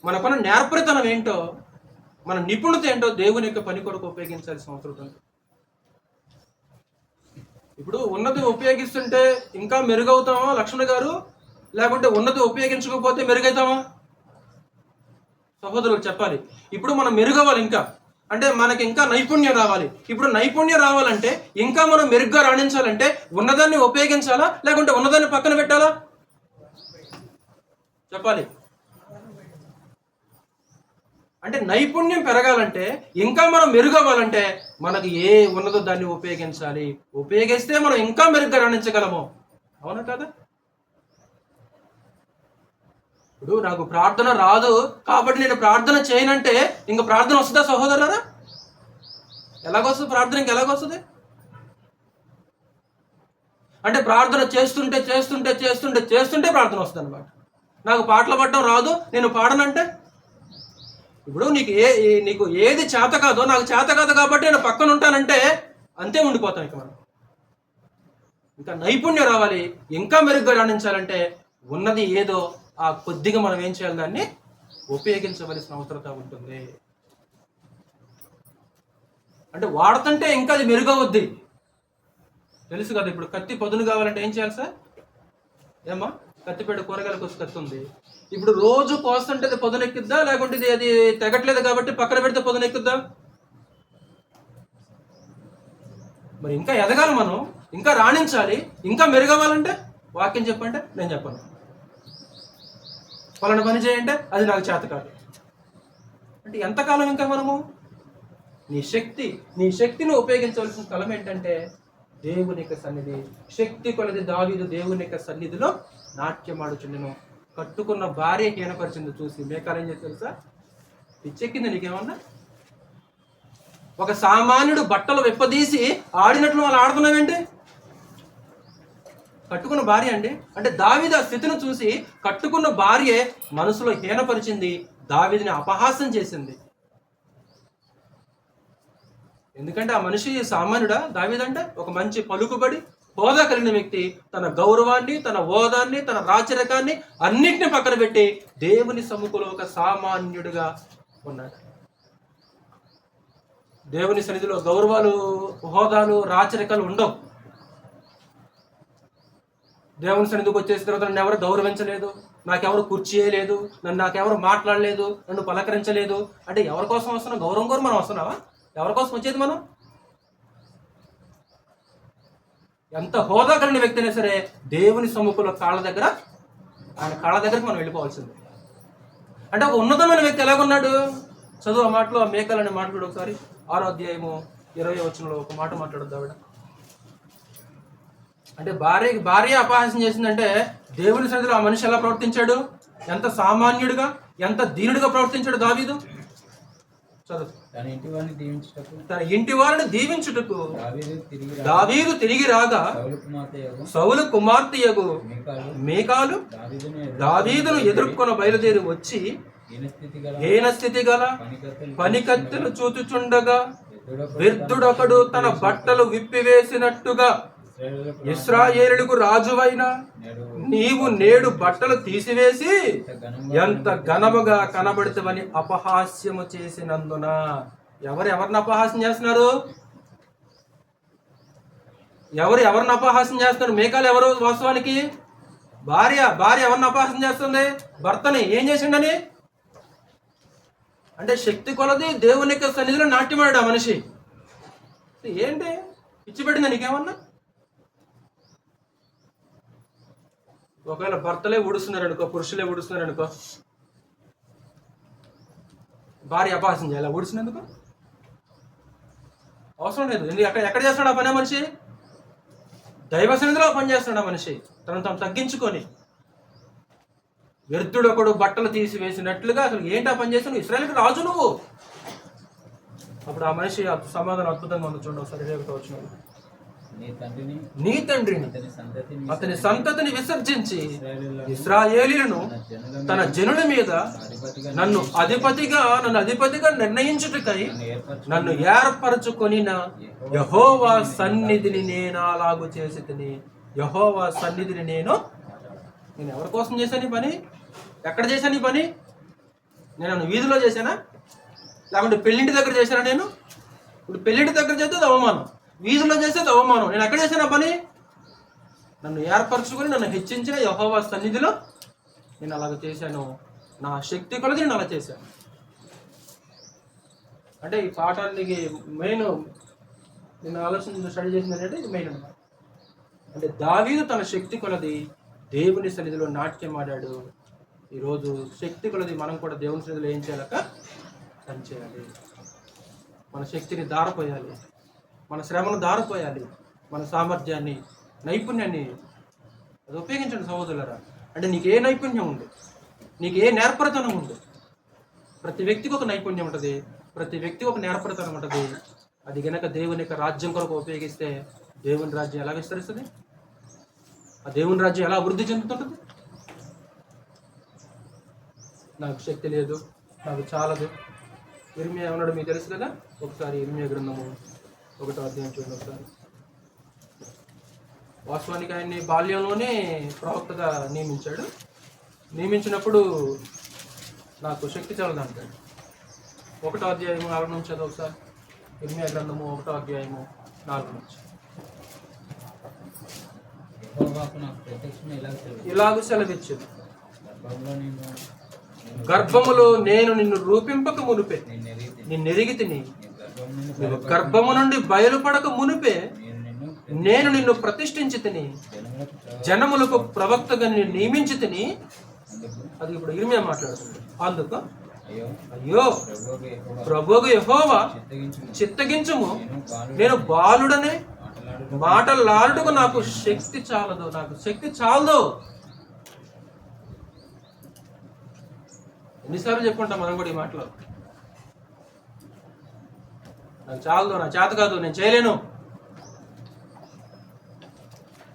మనకున్న నేర్పరితనం ఏంటో, మన నిపుణత ఏంటో దేవుని యొక్క పని కొరకు ఉపయోగించాల్సిన అవసరం ఉంది. ఇప్పుడు ఉన్నది ఉపయోగిస్తుంటే ఇంకా మెరుగవుతామా లక్ష్మణ్ గారు, లేకుంటే ఉన్నది ఉపయోగించకపోతే మెరుగవుతామా? సహోదరులు చెప్పాలి. ఇప్పుడు మనం మెరుగవ్వాలి, ఇంకా అంటే మనకి ఇంకా నైపుణ్యం రావాలి. ఇప్పుడు నైపుణ్యం రావాలంటే, ఇంకా మనం మెరుగ్గా రాణించాలంటే ఉన్నదాన్ని ఉపయోగించాలా, లేకుంటే ఉన్నదాన్ని పక్కన పెట్టాలా? చెప్పాలి. అంటే నైపుణ్యం పెరగాలంటే, ఇంకా మనం మెరుగవ్వాలంటే మనకి ఏ ఉన్నదో దాన్ని ఉపయోగించాలి. ఉపయోగిస్తే మనం ఇంకా మెరుగ్గా రాణించగలము. అవునా కదా? ఇప్పుడు నాకు ప్రార్థన రాదు కాబట్టి నేను ప్రార్థన చేయనంటే ఇంకా ప్రార్థన వస్తుందా సహోదరులారా? ఎలాగొస్తుంది ప్రార్థన? ఎలాగొస్తుంది? అంటే ప్రార్థన చేస్తుంటే ప్రార్థన వస్తుంది అనమాట. నాకు పాటలు పాడటం రాదు, నేను పాడనంటే, ఇప్పుడు నీకు ఏది చేత కాదో, నాకు చేత కాదు కాబట్టి నేను పక్కన ఉంటానంటే అంతే ఉండిపోతాం. ఇక మనం ఇంకా నైపుణ్యం రావాలి, ఇంకా మెరుగ్గా రాణించాలంటే ఉన్నది ఏదో ఆ కొద్దిగా మనం ఏం చేయాలి, దాన్ని ఉపయోగించవలసిన అవసరం ఉంటుంది. అంటే వాడుతుంటే ఇంకా అది మెరుగవుద్ది. తెలుసు కదా, ఇప్పుడు కత్తి పదును కావాలంటే ఏం చేయాలి సార్? ఏమ్మా, కత్తిపేట కూరగాయలకు వచ్చి కత్తి ఉంది. ఇప్పుడు రోజు కోస్తుంటే అది పొదనెక్కిద్దా, లేకుంటే అది తెగట్లేదు కాబట్టి పక్కన పెడితే పొదనెక్కుద్దా? మరి ఇంకా ఎదగాలి మనం, ఇంకా రాణించాలి, ఇంకా మెరుగవ్వాలంటే వాక్యం చెప్పంటే నేను చెప్పను, పలానా పని చేయంటే అది నాకు చేత కాదు అంటే ఎంతకాలం ఇంకా మనము? నీ శక్తిని ఉపయోగించవలసిన స్థలం ఏంటంటే దేవుని యొక్క సన్నిధి. శక్తి కొలది దావీదు దేవుని యొక్క సన్నిధిలో నాట్యమాడుచుండెను. కట్టుకున్న భార్య హీనపరిచింది చూసి మేకాలు ఏం చేసి తెలుసా? పిచ్చెక్కింది నీకేమన్నా? ఒక సామాన్యుడు బట్టలు విప్పదీసి ఆడినట్లు వాళ్ళు ఆడుతున్నావేంటి? కట్టుకున్న భార్య అండి. అంటే దావీదు ఆ స్థితిని చూసి కట్టుకున్న భార్యే మనసులో హీనపరిచింది, దావీదుని అపహాస్యం చేసింది. ఎందుకంటే ఆ మనిషి సామాన్యుడా? దావీదంటే ఒక మంచి పలుకుబడి హోదా కలిగిన వ్యక్తి. తన గౌరవాన్ని, తన హోదాన్ని, తన రాచరికాన్ని అన్నిటిని పక్కన పెట్టి దేవుని సముఖంలో ఒక సామాన్యుడిగా ఉన్నాడు. దేవుని సన్నిధిలో గౌరవాలు, హోదాలు, రాచరికాలు ఉండవు. దేవుని సన్నిధికి వచ్చేసిన తర్వాత నన్ను ఎవరు గౌరవించలేదు, నాకెవరు కుర్చీ లేదు, నాకెవరు మాట్లాడలేదు, నన్ను పలకరించలేదు అంటే ఎవరి కోసం వస్తున్నాం? గౌరవం కూడా మనం వస్తున్నావా? ఎవరి కోసం వచ్చేది మనం? ఎంత హోదా కలిగిన వ్యక్తి అయినా సరే దేవుని సముఖంలో ఆయన కాళ్ళ దగ్గరకు మనం వెళ్ళిపోవాల్సింది. అంటే ఒక ఉన్నతమైన వ్యక్తి ఎలాగున్నాడు? చదువు ఆ మాటలో, ఆ మేకలు అనే మాట్లాడు ఒకసారి 6వ అధ్యాయము 20వ వచనంలో ఒక మాట మాట్లాడద్దు ఆవిడ. అంటే భార్య అపహాస్యం చేసిందంటే దేవుని సన్నిధిలో ఆ మనిషి ఎలా ప్రవర్తించాడు? ఎంత సామాన్యుడిగా, ఎంత దీనుడిగా ప్రవర్తించాడు దావీదు. చదువు. తన ఇంటి వారిని దీవించుటకు దావీదు తిరిగి రాగా సౌలు కుమార్తెయగు మీకాలు దావీదును ఎదుర్కొన బయలుదేరి వచ్చి హీన స్థితి గల పనికత్తెలు చూచుచుండగా వృద్ధుడొకడు తన బట్టలు విప్పివేసినట్టుగా ఇశ్రాయేలుకు రాజువైన నీవు నేడు బట్టలు తీసివేసి ఎంత ఘనముగా కనబడుతావని అపహాస్యము చేసినందున. ఎవరిని అపహాస్యం చేస్తున్నారు? ఎవరిని అపహాస్యం చేస్తున్నారు? మేకాలు ఎవరు? వాస్తవానికి భార్య ఎవరిని అపహాస్యం చేస్తుంది? భర్తని. ఏం చేసిండని? అంటే శక్తి కొలది దేవుని యొక్క సన్నిధిలో నాట్యమాడు ఆ మనిషి. ఏంటి పిచ్చిపెట్టిందా నీకేమన్నా? ఒకవేళ భర్తలే ఉడుస్తున్నారు అనుకో, పురుషులే ఉడుస్తున్నారు అనుకో, భార్య అపహాస్యం చేయాలి ఉడిసినందుకు? అవసరం లేదు. ఎందుకు? ఎక్కడ చేస్తున్నాడు ఆ పని? ఆ మనిషి దైవ సన్నిధిలో పని చేస్తున్నాడు ఆ మనిషి, తను తాను తగ్గించుకొని. వ్యర్థుడు ఒకడు బట్టలు తీసివేసినట్లుగా. అసలు ఏంటి ఆ పని చేస్తున్నావు? ఇశ్రాయేలుకి రాజు నువ్వు. అప్పుడు ఆ మనిషి సమాధానం అద్భుతంగా ఉంది. చూడండి ఒకసారి 21వ వచనం. నీ తండ్రిని అతని సంతతిని విసర్జించి ఇశ్రాయేలీయులను తన జనుల మీద నన్ను అధిపతిగా నిర్ణయించుటకై నన్ను ఏర్పరచుకొనిన యెహోవా సన్నిధిని నేను అలాగు చేసి తిని. యెహోవా సన్నిధిని నేను ఎవరి కోసం చేశాను ఈ పని? ఎక్కడ చేశాను ఈ పని? నేను వీధిలో చేశానా, లేకుంటే పెళ్ళింటి దగ్గర చేశానా? నేను ఇప్పుడు పెళ్ళింటి దగ్గర చేస్తే అది అవమానం, వీధిలో చేసేది అవమానం. నేను ఎక్కడ చేశాను ఆ పని? నన్ను ఏర్పరచుకొని నన్ను హెచ్చించిన యెహోవా సన్నిధిలో నేను అలాగ చేశాను. నా శక్తి కొలది నేను అలా చేశాను. అంటే ఈ పాఠానికి మెయిన్ నేను ఆలోచన స్టడీ చేసింది ఏంటంటే ఇది మెయిన్ అన్నమాట. అంటే దావీదు తన శక్తి కొలది దేవుని సన్నిధిలో నాట్యం ఆడాడు. ఈరోజు శక్తి కొలది మనం కూడా దేవుని సన్నిధిలో ఏం చేయాలక పని చేయాలి. మన శక్తిని దారపోయాలి, మన శ్రమను దారపోయాలి, మన సామర్థ్యాన్ని, నైపుణ్యాన్ని అది ఉపయోగించండి సహోదరులారా. అంటే నీకు ఏ నైపుణ్యం ఉంది, నీకు ఏ నేర్పరతనం ఉంది? ప్రతి వ్యక్తికి ఒక నైపుణ్యం ఉంటుంది, ప్రతి వ్యక్తికి ఒక నేర్పరతనం ఉంటుంది. అది గనక దేవుని యొక్క రాజ్యం కొరకు ఉపయోగిస్తే దేవుని రాజ్యం ఎలా విస్తరిస్తుంది? ఆ దేవుని రాజ్యం ఎలా అభివృద్ధి చెందుతుంటుంది? నాకు శక్తి లేదు, నాకు చాలదు. ఇర్మియా ఉన్నాడు, మీకు తెలుసు కదా. ఒకసారి ఇర్మియా గ్రంథము 1వ అధ్యాయం చూడండి ఒకసారి. వాస్తవానికి ఆయన్ని బాల్యంలోనే ప్రవక్తగా నియమించాడు. నియమించినప్పుడు నాకు శక్తి చాలదు అంటాడు. 1వ అధ్యాయము 4 నుంచి చదువు ఒకసారి. ఇర్మియా గ్రంథము 1వ అధ్యాయము 4 నుంచి. ఇలాగ సెలవిచ్చింది, గర్భములో నేను నిన్ను రూపింపక మునిపే నిన్నెరిగి తిని, గర్భము నుండి బయలుపడక మునిపే నేను నిన్ను ప్రతిష్ఠించి తిని, జనములకు ప్రవక్తగా నిన్ను నియమించి తిని. అది ఇప్పుడు ఇర్మియా మాట్లాడుతుంది. అందుకు అయ్యో ప్రభువు యెహోవా చిత్తగించుము, నేను బాలుడనే మాటలాడుటకు నాకు శక్తి చాలదు, నాకు శక్తి చాలదు. ఎన్నిసార్లు చెప్పుకుంటాం మనం కూడా ఈ మాటలు? నాకు చాలదు, నా చేత కాదు, నేను చేయలేను.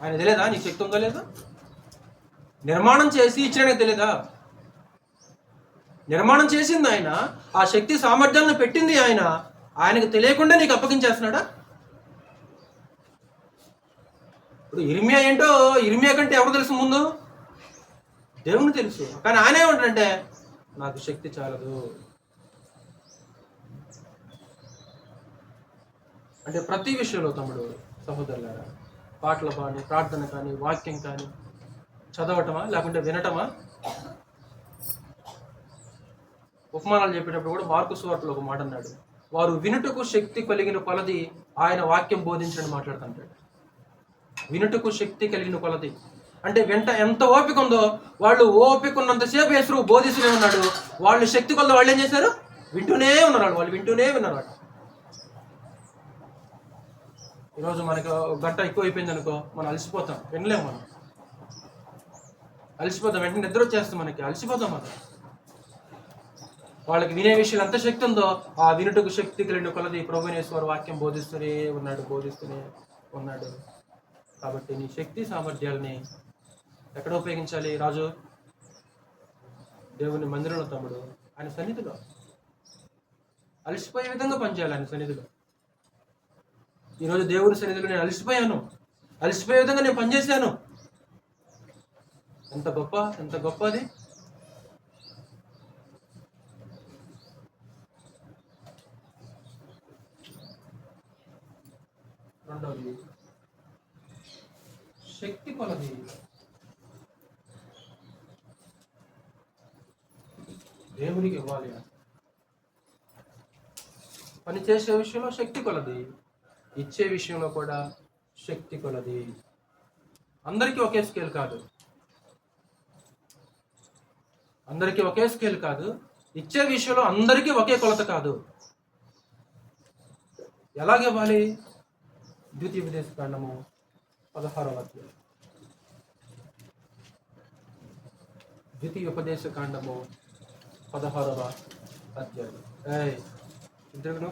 ఆయన తెలియదా నీకు శక్తి ఉందో లేదా? నిర్మాణం చేసి ఇచ్చినానికి తెలియదా? నిర్మాణం చేసింది ఆయన, ఆ శక్తి సామర్థ్యాలను పెట్టింది ఆయన. ఆయనకు తెలియకుండా నీకు అప్పగించేస్తున్నాడా? ఇప్పుడు ఇర్మియా ఏంటో, ఇర్మియా కంటే ఎవరు తెలుసు ముందు? దేవుని తెలుసు. కానీ ఆయన ఏమంటాడంటే నాకు శక్తి చాలదు. అంటే ప్రతి విషయంలో తమ్ముడు సహోదరులారా, పాటలు కానీ, ప్రార్థన కానీ, వాక్యం కానీ చదవటమా లేకుంటే వినటమా? ఉపమానాలు చెప్పేటప్పుడు కూడా మార్కు సువార్తలో ఒక మాట అన్నాడు, వారు వినుటకు శక్తి కలిగిన కొలది ఆయన వాక్యం బోధించని మాట్లాడుతుంటాడు. వినుటకు శక్తి కలిగిన కొలది అంటే వెంట ఎంత ఓపిక ఉందో, వాళ్ళు ఓపిక ఉన్నంతసేపు యేసు బోధిస్తూనే ఉన్నాడు. వాళ్ళు శక్తి కొలది వాళ్ళు ఏం చేశారు? వింటూనే ఉన్నారు. వాళ్ళు వింటూనే ఉన్నారు. ఈరోజు మనకు గంట ఎక్కువ అయిపోయింది అనుకో, మనం అలసిపోతాం, వినలేము. మనం అలసిపోతాం, వెంటనే నిద్ర వచ్చేస్తాం, మనకి అలసిపోతాం. మనం వాళ్ళకి వినే విషయాలు ఎంత శక్తి ఉందో, ఆ వినుటకు శక్తి కలిగిన కొలది ప్రభువైన యేసు వారు వాక్యం బోధిస్తూనే ఉన్నాడు. కాబట్టి నీ శక్తి సామర్థ్యాలని ఎక్కడ ఉపయోగించాలి రాజు? దేవుని మందిరంలో తమ్ముడు, ఆయన సన్నిధిలో అలసిపోయే విధంగా పనిచేయాలి. ఆయన సన్నిధిలో ఈరోజు దేవుని సన్నిధిలో నేను అలసిపోయే విధంగా నేను పనిచేశాను. ఎంత గొప్ప అది. రెండవది శక్తి కొలది. దేవునికి ఇవ్వాలి. పని చేసే విషయంలో శక్తి కొలది, ఇచ్చే విషయంలో కూడా శక్తి కొలది. అందరికీ ఒకే స్కేల్ కాదు. ఇచ్చే విషయంలో అందరికీ ఒకే కొలత కాదు. ఎలాగివ్వాలి? ద్వితీయోపదేశ కాండము 16వ అధ్యాయం. ద్వితీయోపదేశ కాండము 16వ అధ్యాయం. 17వ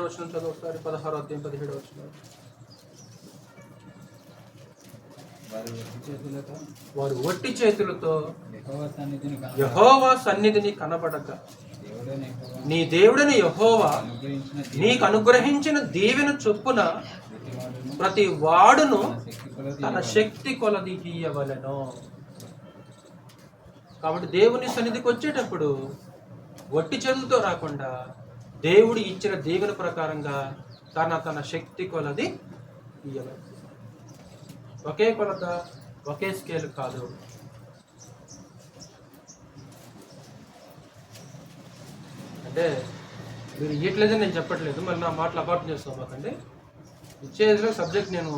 వచనం చదువు ఒకసారి. 16వ అధ్యాయం 17వ వచనం. వారు వట్టి చేతులతో యెహోవా సన్నిధిని కనబడక, నీ దేవుడని యెహోవా నీకు అనుగ్రహించిన దీవెన చొప్పున ప్రతి వాడును తన శక్తి కొలది ఇయ్యవలెను. కాబట్టి దేవుని సన్నిధికి వచ్చేటప్పుడు వట్టి చేతులతో రాకుండా దేవుడు ఇచ్చిన దీవెన ప్రకారంగా తన శక్తి కొలది ఇయ్యవలెను. ఒకే కొలత, ఒకే స్కేల్ కాదు. అంటే మీరు ఇయ్యట్లేదని నేను చెప్పట్లేదు, మరి నా మాటలు అపార్థం చేసుకోమాకండి. ఇచ్చేదిలో సబ్జెక్ట్ నేను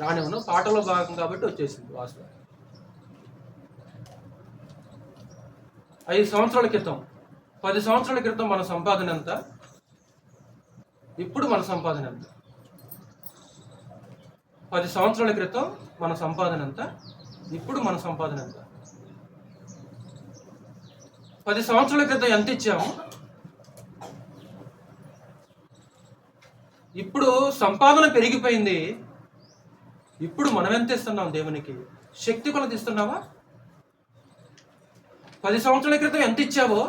రానివ్వను, పాటలో భాగం కాబట్టి వచ్చేసింది వాస్తవం. 5 సంవత్సరాల క్రితం, 10 సంవత్సరాల క్రితం మన సంపాదన ఎంత, ఇప్పుడు మన సంపాదన ఎంత? 10 సంవత్సరాల క్రితం మన సంపాదన ఎంత, ఇప్పుడు మన సంపాదన ఎంత? 10 సంవత్సరాల క్రితం ఎంత ఇచ్చాము, ఇప్పుడు సంపాదన పెరిగిపోయింది, ఇప్పుడు మనం ఎంత ఇస్తున్నాం దేవునికి? శక్తి కొలది ఇస్తున్నావా? 10 సంవత్సరాల క్రితం ఎంత ఇచ్చావో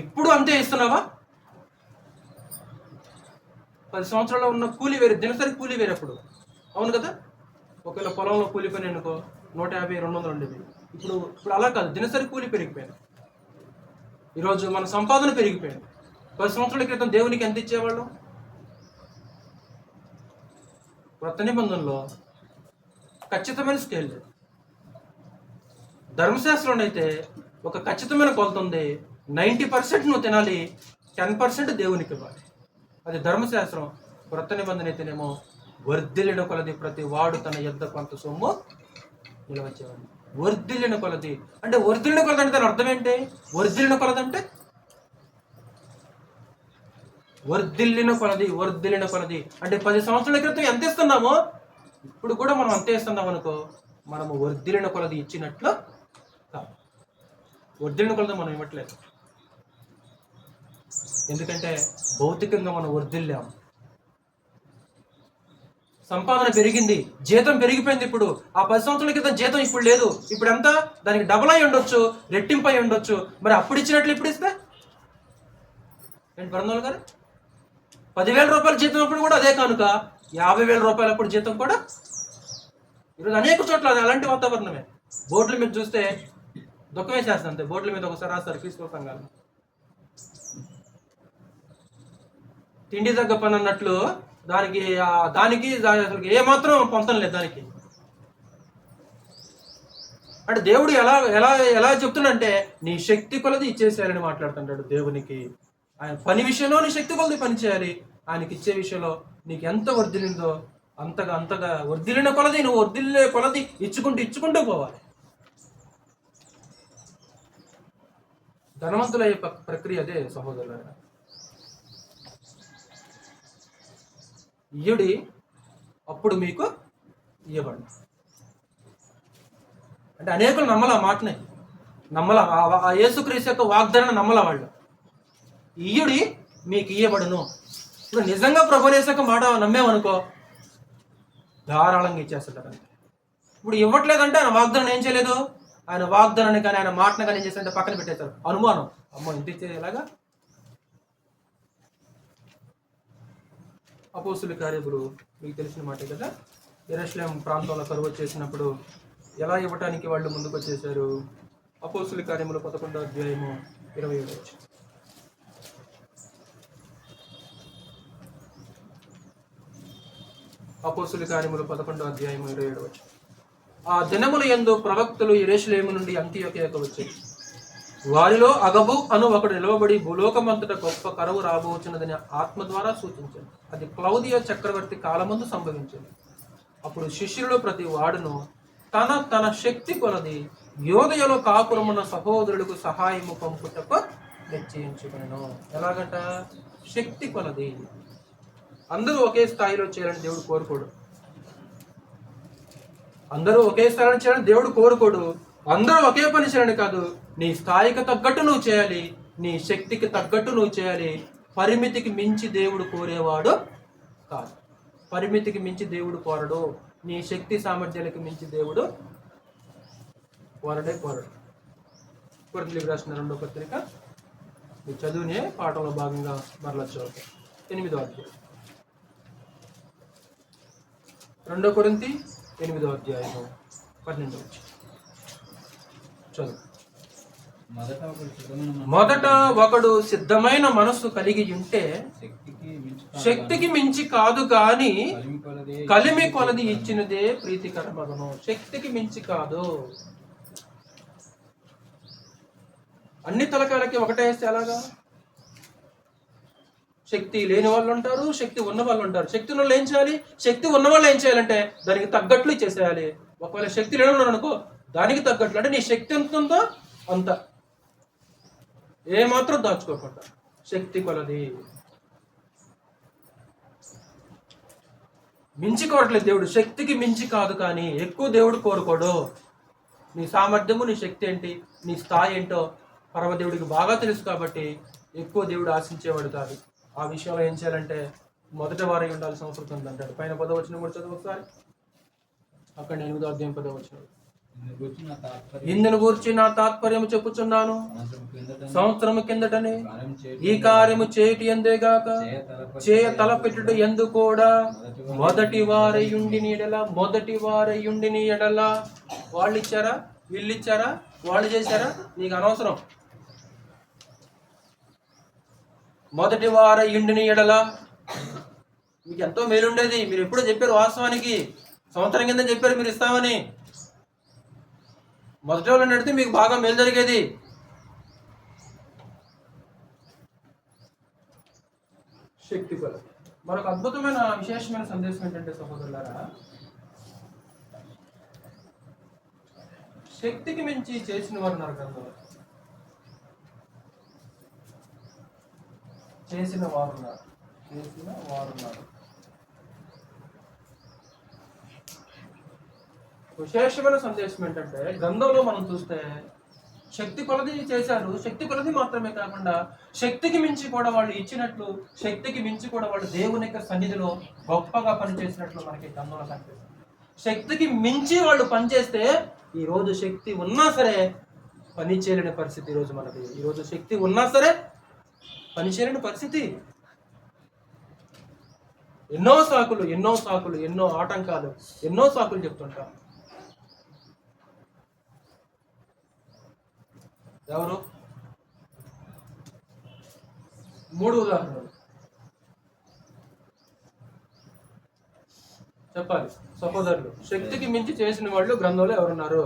ఇప్పుడు అంతే ఇస్తున్నావా? 10 సంవత్సరాల్లో ఉన్న కూలి వేరు, దినసరి కూలి వేరు అప్పుడు, అవును కదా? ఒకవేళ పొలంలో కూలి పని అనుకో 150, 200 ఉండేది. ఇప్పుడు అలా కాదు, దినసరి కూలి పెరిగిపోయింది. ఈరోజు మన సంపాదన పెరిగిపోయింది. 10 సంవత్సరాల క్రితం దేవునికి ఎంత ఇచ్చేవాళ్ళం? కొత్త నిబంధనలో ఖచ్చితమైన స్కేల్ లేదు. ధర్మశాస్త్రంలో అయితే ఒక ఖచ్చితమైన కొలత ఉంది. 90% నువ్వు తినాలి, 10% దేవునికి ఇవ్వాలి. అది ధర్మశాస్త్రం. కొత్త నిబంధన అయితేనేమో వర్ధిల్లిన కొలది ప్రతి వాడు తన యొద్ద కొంత సొమ్ము నిలవచ్చేవాడు. వర్ధిల్లిన కొలది అంటే, వర్ధిల్లిన కొలది అంటే దాని అర్థం ఏంటి? వర్ధిల్లిన కొలది అంటే వర్ధిల్లిన కొలది అంటే 10 సంవత్సరాల క్రితం ఎంత ఇస్తున్నామో ఇప్పుడు కూడా మనం అంతే ఇస్తున్నాం అనుకో, మనము వర్ధిల్లిన కొలది ఇచ్చినట్లు కాదు. వర్ధిల్లిన కొలది మనం ఇవ్వట్లేదు, ఎందుకంటే భౌతికంగా మనం వర్ధిల్లాము. సంపాదన పెరిగింది, జీతం పెరిగిపోయింది. ఇప్పుడు ఆ 10 సంవత్సరాల క్రితం జీతం ఇప్పుడు లేదు, ఇప్పుడు ఎంత? దానికి డబుల్ అయి ఉండొచ్చు, రెట్టింపు అయి ఉండొచ్చు. మరి అప్పుడు ఇచ్చినట్లు ఇప్పుడు ఇస్తే ఏంటి బృందాలు గారు? 10,000 రూపాయల జీతం అప్పుడు కూడా అదే కానుక, 50,000 రూపాయల అప్పుడు జీతం కూడా. ఈరోజు అనేక చోట్ల అలాంటి వాతావరణమే. బోర్డుల మీద చూస్తే దుఃఖం వేసేస్తుంది అంతే. బోర్డుల మీద ఒకసారి రాస్తారు క్రీస్తు సంఘాలు, తిండి తగ్గ పని అన్నట్లు. దానికి అసలు ఏమాత్రం పొంతం లేదు దానికి. అంటే దేవుడు ఎలా ఎలా ఎలా చెప్తున్నాడంటే నీ శక్తి కొలది ఇచ్చేసేయాలని మాట్లాడుతుంటాడు దేవునికి. ఆయన పని విషయంలో నీ శక్తి కొలది పని చేయాలి. ఆయనకి ఇచ్చే విషయంలో నీకు ఎంత వర్ధిల్లిందో అంతగా వర్ధిల్లిన కొలది, నువ్వు వర్ధిల్లే కొలది ఇచ్చుకుంటూ పోవాలి. ధనవంతులయ్యే ప్రక్రియ అదే సహోదరులారా. ఇయ్యుడి అప్పుడు మీకు ఇయ్యబడి. అంటే అనేకులు నమ్మల ఆ మాటనే, ఆ యేసుక్రీస్తు యొక్క వాగ్దానాన్ని నమ్మల వాళ్ళు. ఇయ్యుడి మీకు ఇయ్యబడును. ఇప్పుడు నిజంగా ప్రభువు యేసు యొక్క మాట నమ్మేమనుకో, ధారాళంగా ఇచ్చేస్తాడు. ఇప్పుడు ఇవ్వట్లేదంటే ఆయన వాగ్దానం ఏం చేయలేదు. ఆయన వాగ్దానాన్ని కానీ ఆయన మాటను కానీ ఏం చేస్తారంటే పక్కన పెట్టేస్తారు. అనుమానం, అమ్మో ఇంత ఇచ్చేది ఎలాగా. అపోస్తుల కార్యములు మీకు తెలిసిన మాటే కదా. యెరూషలేము ప్రాంతంలో కరువు చేసినప్పుడు ఎలా ఇవ్వటానికి వాళ్ళు ముందుకు వచ్చేసారు. అపోస్తుల కార్యములు 11వ అధ్యాయము 27వ వచనం. అపోస్తుల కార్యములు 11వ అధ్యాయము 27వ వచనం. ఆ దినముల యందు ప్రవక్తలు యెరూషలేము నుండి అంతియోకియకు వచ్చారు. వారిలో అగబు అను ఒకడు నిలవబడి భూలోకమంతటా గొప్ప కరువు రాబోతున్నదని ఆత్మ ద్వారా సూచించాడు. అది క్లౌదియ చక్రవర్తి కాలమందు సంభవించింది. అప్పుడు శిష్యులు ప్రతి వాడును తన శక్తి కొలది యోదయలో కాపురమున్న సహోదరులకు సహాయము పంపుటకు నిశ్చయించుకును. ఎలాగంట? శక్తి కొలది. అందరూ ఒకే స్థాయిలో చేయాలని దేవుడు కోరుకోడు. అందరూ ఒకే స్థాయిలో చేయాలని దేవుడు కోరుకోడు. అందరూ ఒకే పని చేయాలని కాదు, నీ స్థాయికి తగ్గట్టు నువ్వు చేయాలి, నీ శక్తికి తగ్గట్టు నువ్వు చేయాలి. పరిమితికి మించి దేవుడు కోరేవాడు కాదు. పరిమితికి మించి దేవుడు కోరడు. నీ శక్తి సామర్థ్యాలకు మించి దేవుడు కోరడు. కొరింథీయులకు రాసిన 2వ పత్రిక మీ చదువునే పాఠంలో భాగంగా మరలా చదువుతాం. 8వ అధ్యాయం 2 కొరింథీ 8వ అధ్యాయము 12వ వచనం చదువు. మొదట ఒకడు సిద్ధమైన మనస్సు కలిగి ఉంటే శక్తికి మించి కాదు కానీ కలిమి కొలది ఇచ్చినదే ప్రీతికరమగును. శక్తికి మించి కాదు. అన్ని తలకాలకి ఒకటే వేస్తే ఎలాగా? శక్తి లేని వాళ్ళు ఉంటారు, శక్తి ఉన్న వాళ్ళు ఉంటారు. శక్తి ఉన్న వాళ్ళు ఏం చేయాలి? శక్తి ఉన్న వాళ్ళు ఏం చేయాలంటే దానికి తగ్గట్లు ఇచ్చేసేయాలి. ఒకవేళ శక్తి లేని ఉన్నాడు అనుకో, దానికి తగ్గట్లు అంటే నీ శక్తి ఎంత ఉందో అంత, ఏమాత్రం దాచుకోకుండా శక్తి కొలది. మించి కోరట్లేదు దేవుడు, శక్తికి మించి కాదు కానీ ఎక్కువ దేవుడు కోరుకోడు. నీ సామర్థ్యము, నీ శక్తి ఏంటి, నీ స్థాయి ఏంటో పరమదేవుడికి బాగా తెలుసు కాబట్టి ఎక్కువ దేవుడు ఆశించేవాడు కాదు. ఆ విషయంలో ఏం చేయాలంటే మొదటి వారై ఉండాల్సిన అవసరం ఉందంటాడు. పైన 10వ వచనం కూడా చదువు ఒకసారి. అక్కడ 8వ అధ్యాయం 10వ వచనం. ఇందును గూర్చి నా తాత్పర్యము చెప్పుచున్నాను, సంవత్సరము కిందటనే ఈ కార్యము చేయటి ఎందేగాక చేయ తలపెట్టుట ఎందు కూడా మొదటి వారయుండిని ఎడల. వాళ్ళు ఇచ్చారా, వీళ్ళు ఇచ్చారా, వాళ్ళు చేశారా, నీకు అనవసరం. మొదటి వారయుండిని ఎడల మీకు ఎంతో మేలుండేది. మీరు ఎప్పుడో చెప్పారు, వాస్తవానికి సంవత్సరం కింద చెప్పారు మీరు ఇస్తామని. మొదటి వాళ్ళని అడిగితే మీకు బాగా మేలు జరిగేది. శక్తి కొల మరొక అద్భుతమైన విశేషమైన సందేశం ఏంటంటే సహోదరులారా, శక్తికి మించి చేసిన వారు ఉన్నారు కదా. చేసిన వారున్నారు. విశేషమైన సందేశం ఏంటంటే గ్రంథంలో మనం చూస్తే శక్తి కొలది చేశారు. శక్తి కొలది మాత్రమే కాకుండా శక్తికి మించి కూడా వాళ్ళు ఇచ్చినట్లు, శక్తికి మించి కూడా వాళ్ళు దేవుని యొక్క సన్నిధిలో గొప్పగా పనిచేసినట్లు మనకి గ్రంథంలో కనిపిస్తుంది. శక్తికి మించి వాళ్ళు పనిచేస్తే ఈరోజు శక్తి ఉన్నా సరే పని చేయలేని పరిస్థితి ఈరోజు మనకి. ఈరోజు శక్తి ఉన్నా సరే పనిచేయలేని పరిస్థితి. ఎన్నో సాకులు, ఎన్నో ఆటంకాలు, ఎన్నో సాకులు చెప్తుంటాం. ఎవరు? 3 ఉదాహరణలు చెప్పాలి సహోదరులు. శక్తికి మించి చేసిన వాళ్ళు గ్రంథంలో ఎవరున్నారు?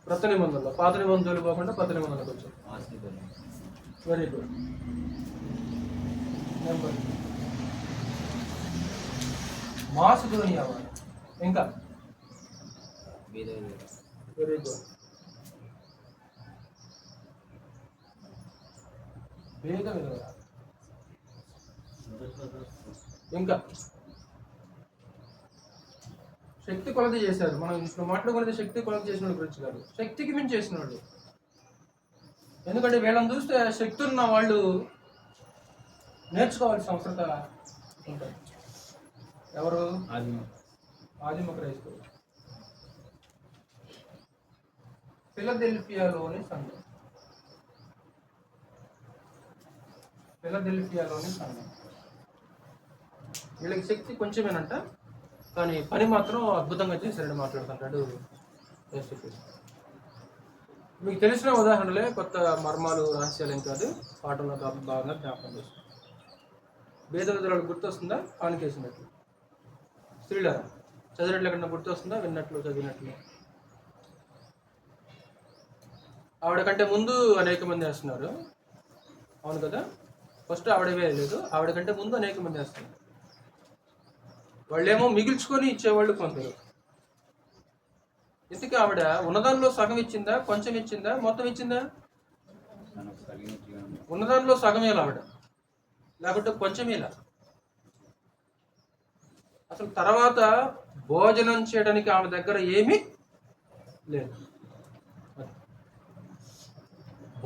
క్రొత్త నిబంధనలో. పాత నిబంధనలు పోకుండా కొత్త నిబంధనలకు వచ్చారు. Very good. నెంబర్ మాసిదోనియా వారు. ఇంకా వెరీ గుడ్. వేద విధవ. ఇంకా శక్తి కొలత చేశారు. మనం ఇప్పుడు మాట్లాడుకునేది శక్తి కొలత చేసిన వాళ్ళ గురించి కాదు, శక్తికి మించి చేసిన వాళ్ళు. ఎందుకంటే వీళ్ళని చూస్తే శక్తి ఉన్న వాళ్ళు నేర్చుకోవాల్సిన అవసరత ఉంటుంది. ఎవరు? ఆదిమ క్రైస్తవులు. ఫిలదెల్ఫియాలోని సంఘం. వీళ్ళకి శక్తి కొంచెమేనంట, కానీ పని మాత్రం అద్భుతంగా చేశారని మాట్లాడుతుంటాడు యేసుక్రీస్తు. మీకు తెలిసిన ఉదాహరణలే, కొత్త మర్మాలు రహస్యాలు ఏం కాదు, పాటల్లో భాగంగా జ్ఞాపకం చేస్తారు. భేద విధులకు గుర్తొస్తుందా? ఆనికేసినట్లు. స్త్రీల చదివినట్లు ఎక్కడన్నా గుర్తొస్తుందా? విన్నట్లు, చదివినట్లు. ఆవిడ కంటే ముందు అనేక మంది వేస్తున్నారు, అవును కదా? ఫస్ట్ ఆవిడవే లేదు, ఆవిడ కంటే ముందు అనేక మంది వేస్తున్నారు. వాళ్ళేమో మిగిల్చుకొని ఇచ్చేవాళ్ళు కొందరు. ఇంతకీ ఆవిడ ఉన్నదానిలో సగం ఇచ్చిందా, కొంచెం ఇచ్చిందా, మొత్తం ఇచ్చిందా? ఉన్నదానిలో సగమేలా ఆవిడ, లేకుంటే కొంచెమేలా. అసలు తర్వాత భోజనం చేయడానికి ఆమె దగ్గర ఏమీ లేదు.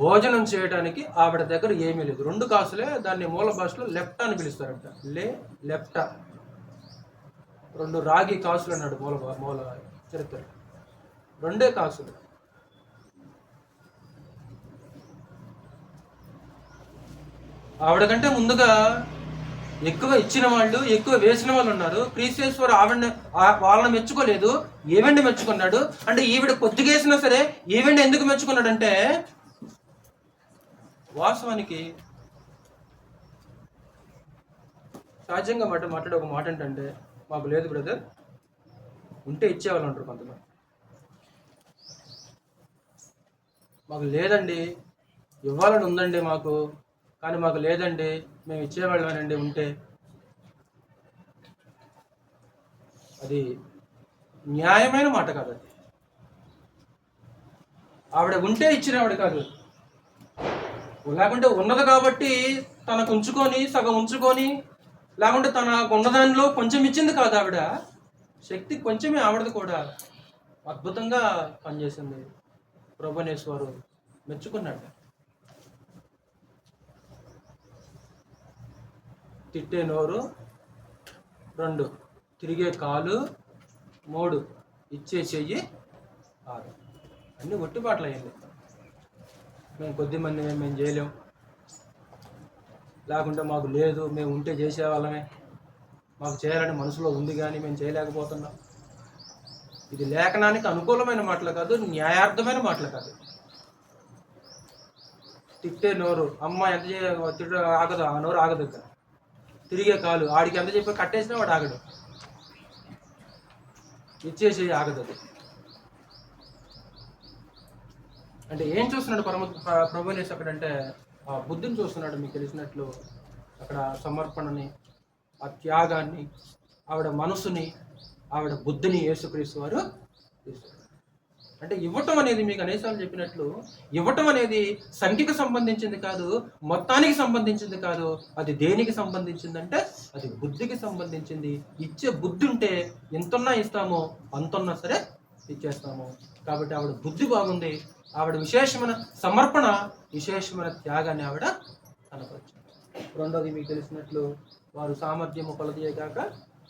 భోజనం చేయడానికి ఆవిడ దగ్గర ఏమీ లేదు. 2 కాసులే. దాన్ని మూల భాషలో లెప్టా అని పిలుస్తారంట. లెప్టా, 2 రాగి కాసులు అన్నాడు మూల చరిత్ర. 2 కాసులు. ఆవిడ కంటే ముందుగా ఎక్కువ ఇచ్చిన వాళ్ళు, ఎక్కువ వేసిన వాళ్ళు ఉన్నారు. క్రీస్తేశ్వరు వాళ్ళని మెచ్చుకోలేదు, ఈవెండ్ మెచ్చుకున్నాడు. అంటే ఈవిడ కొద్దిగా వేసినా సరే ఈవెండ్ ఎందుకు మెచ్చుకున్నాడంటే, వాస్తవానికి సహజంగా మాట్లాడే ఒక మాట ఏంటంటే, మాకు లేదు బ్రదర్, ఉంటే ఇచ్చేవాళ్ళు ఉంటారు కొంతమంది. మాకు లేదండి, ఇవ్వాలని ఉందండి మాకు, కానీ మాకు లేదండి, మేము ఇచ్చేవాళ్ళమేనండి ఉంటే. అది న్యాయమైన మాట కాదు. అది ఆవిడ ఉంటే ఇచ్చినవాడు కాదు, లేకుంటే ఉన్నది కాబట్టి తనకు ఉంచుకొని, సగం ఉంచుకొని, లేకుంటే తన ఉన్నదానిలో కొంచెం ఇచ్చింది కాదు. ఆవిడ శక్తి కొంచెమే, ఆవిడది కూడా అద్భుతంగా పనిచేసింది. ప్రభునేశ్వరు మెచ్చుకున్నాడు. తిట్టే నోరు, 2 తిరిగే కాలు, 3 ఇచ్చే చెయ్యి, 6 అన్నీ ఒట్టిపాట్లు అయ్యింది. మేము కొద్ది మంది మేము చేయలేం, లేకుంటే మాకు లేదు, మేము ఉంటే చేసేవాళ్ళమే, మాకు చేయాలని మనసులో ఉంది కానీ మేము చేయలేకపోతున్నాం. ఇది లేఖనానికి అనుకూలమైన మాటలు కాదు, న్యాయార్థమైన మాటలు కాదు. తిట్టే నోరు, అమ్మ ఎంత తిట్ట ఆగదు, ఆ నోరు ఆగదు. ఇక్కడ తిరిగే కాలు, ఆడికి ఎంత చెప్పి కట్టేసినా వాడు ఆగడు. ఇచ్చేసి ఆగదు. అది అంటే ఏం చూస్తున్నాడు ప్రభునేశ్వరుడు అక్కడంటే, ఆ బుద్ధిని చూస్తున్నాడు. మీకు తెలిసినట్లు అక్కడ సమర్పణని, ఆ త్యాగాన్ని, ఆవిడ మనసుని, ఆవిడ బుద్ధిని యేసుక్రీస్తు వారు తీస్తారు. అంటే ఇవ్వటం అనేది, మీకు అనేసార్లు చెప్పినట్లు, ఇవ్వటం అనేది సంఖ్యకు సంబంధించింది కాదు, మొత్తానికి సంబంధించింది కాదు. అది దేనికి సంబంధించిందంటే అది బుద్ధికి సంబంధించింది. ఇచ్చే బుద్ధి ఉంటే ఎంతున్నా ఇస్తామో, అంతున్నా సరే ఇచ్చేస్తాము. కాబట్టి ఆవిడ బుద్ధి బాగుంది, ఆవిడ విశేషమైన సమర్పణ, విశేషమైన త్యాగాన్ని ఆవిడ కనపరిచింది. 2వది మీకు తెలిసినట్లు, వారు సామర్థ్యము కొలతయే కాక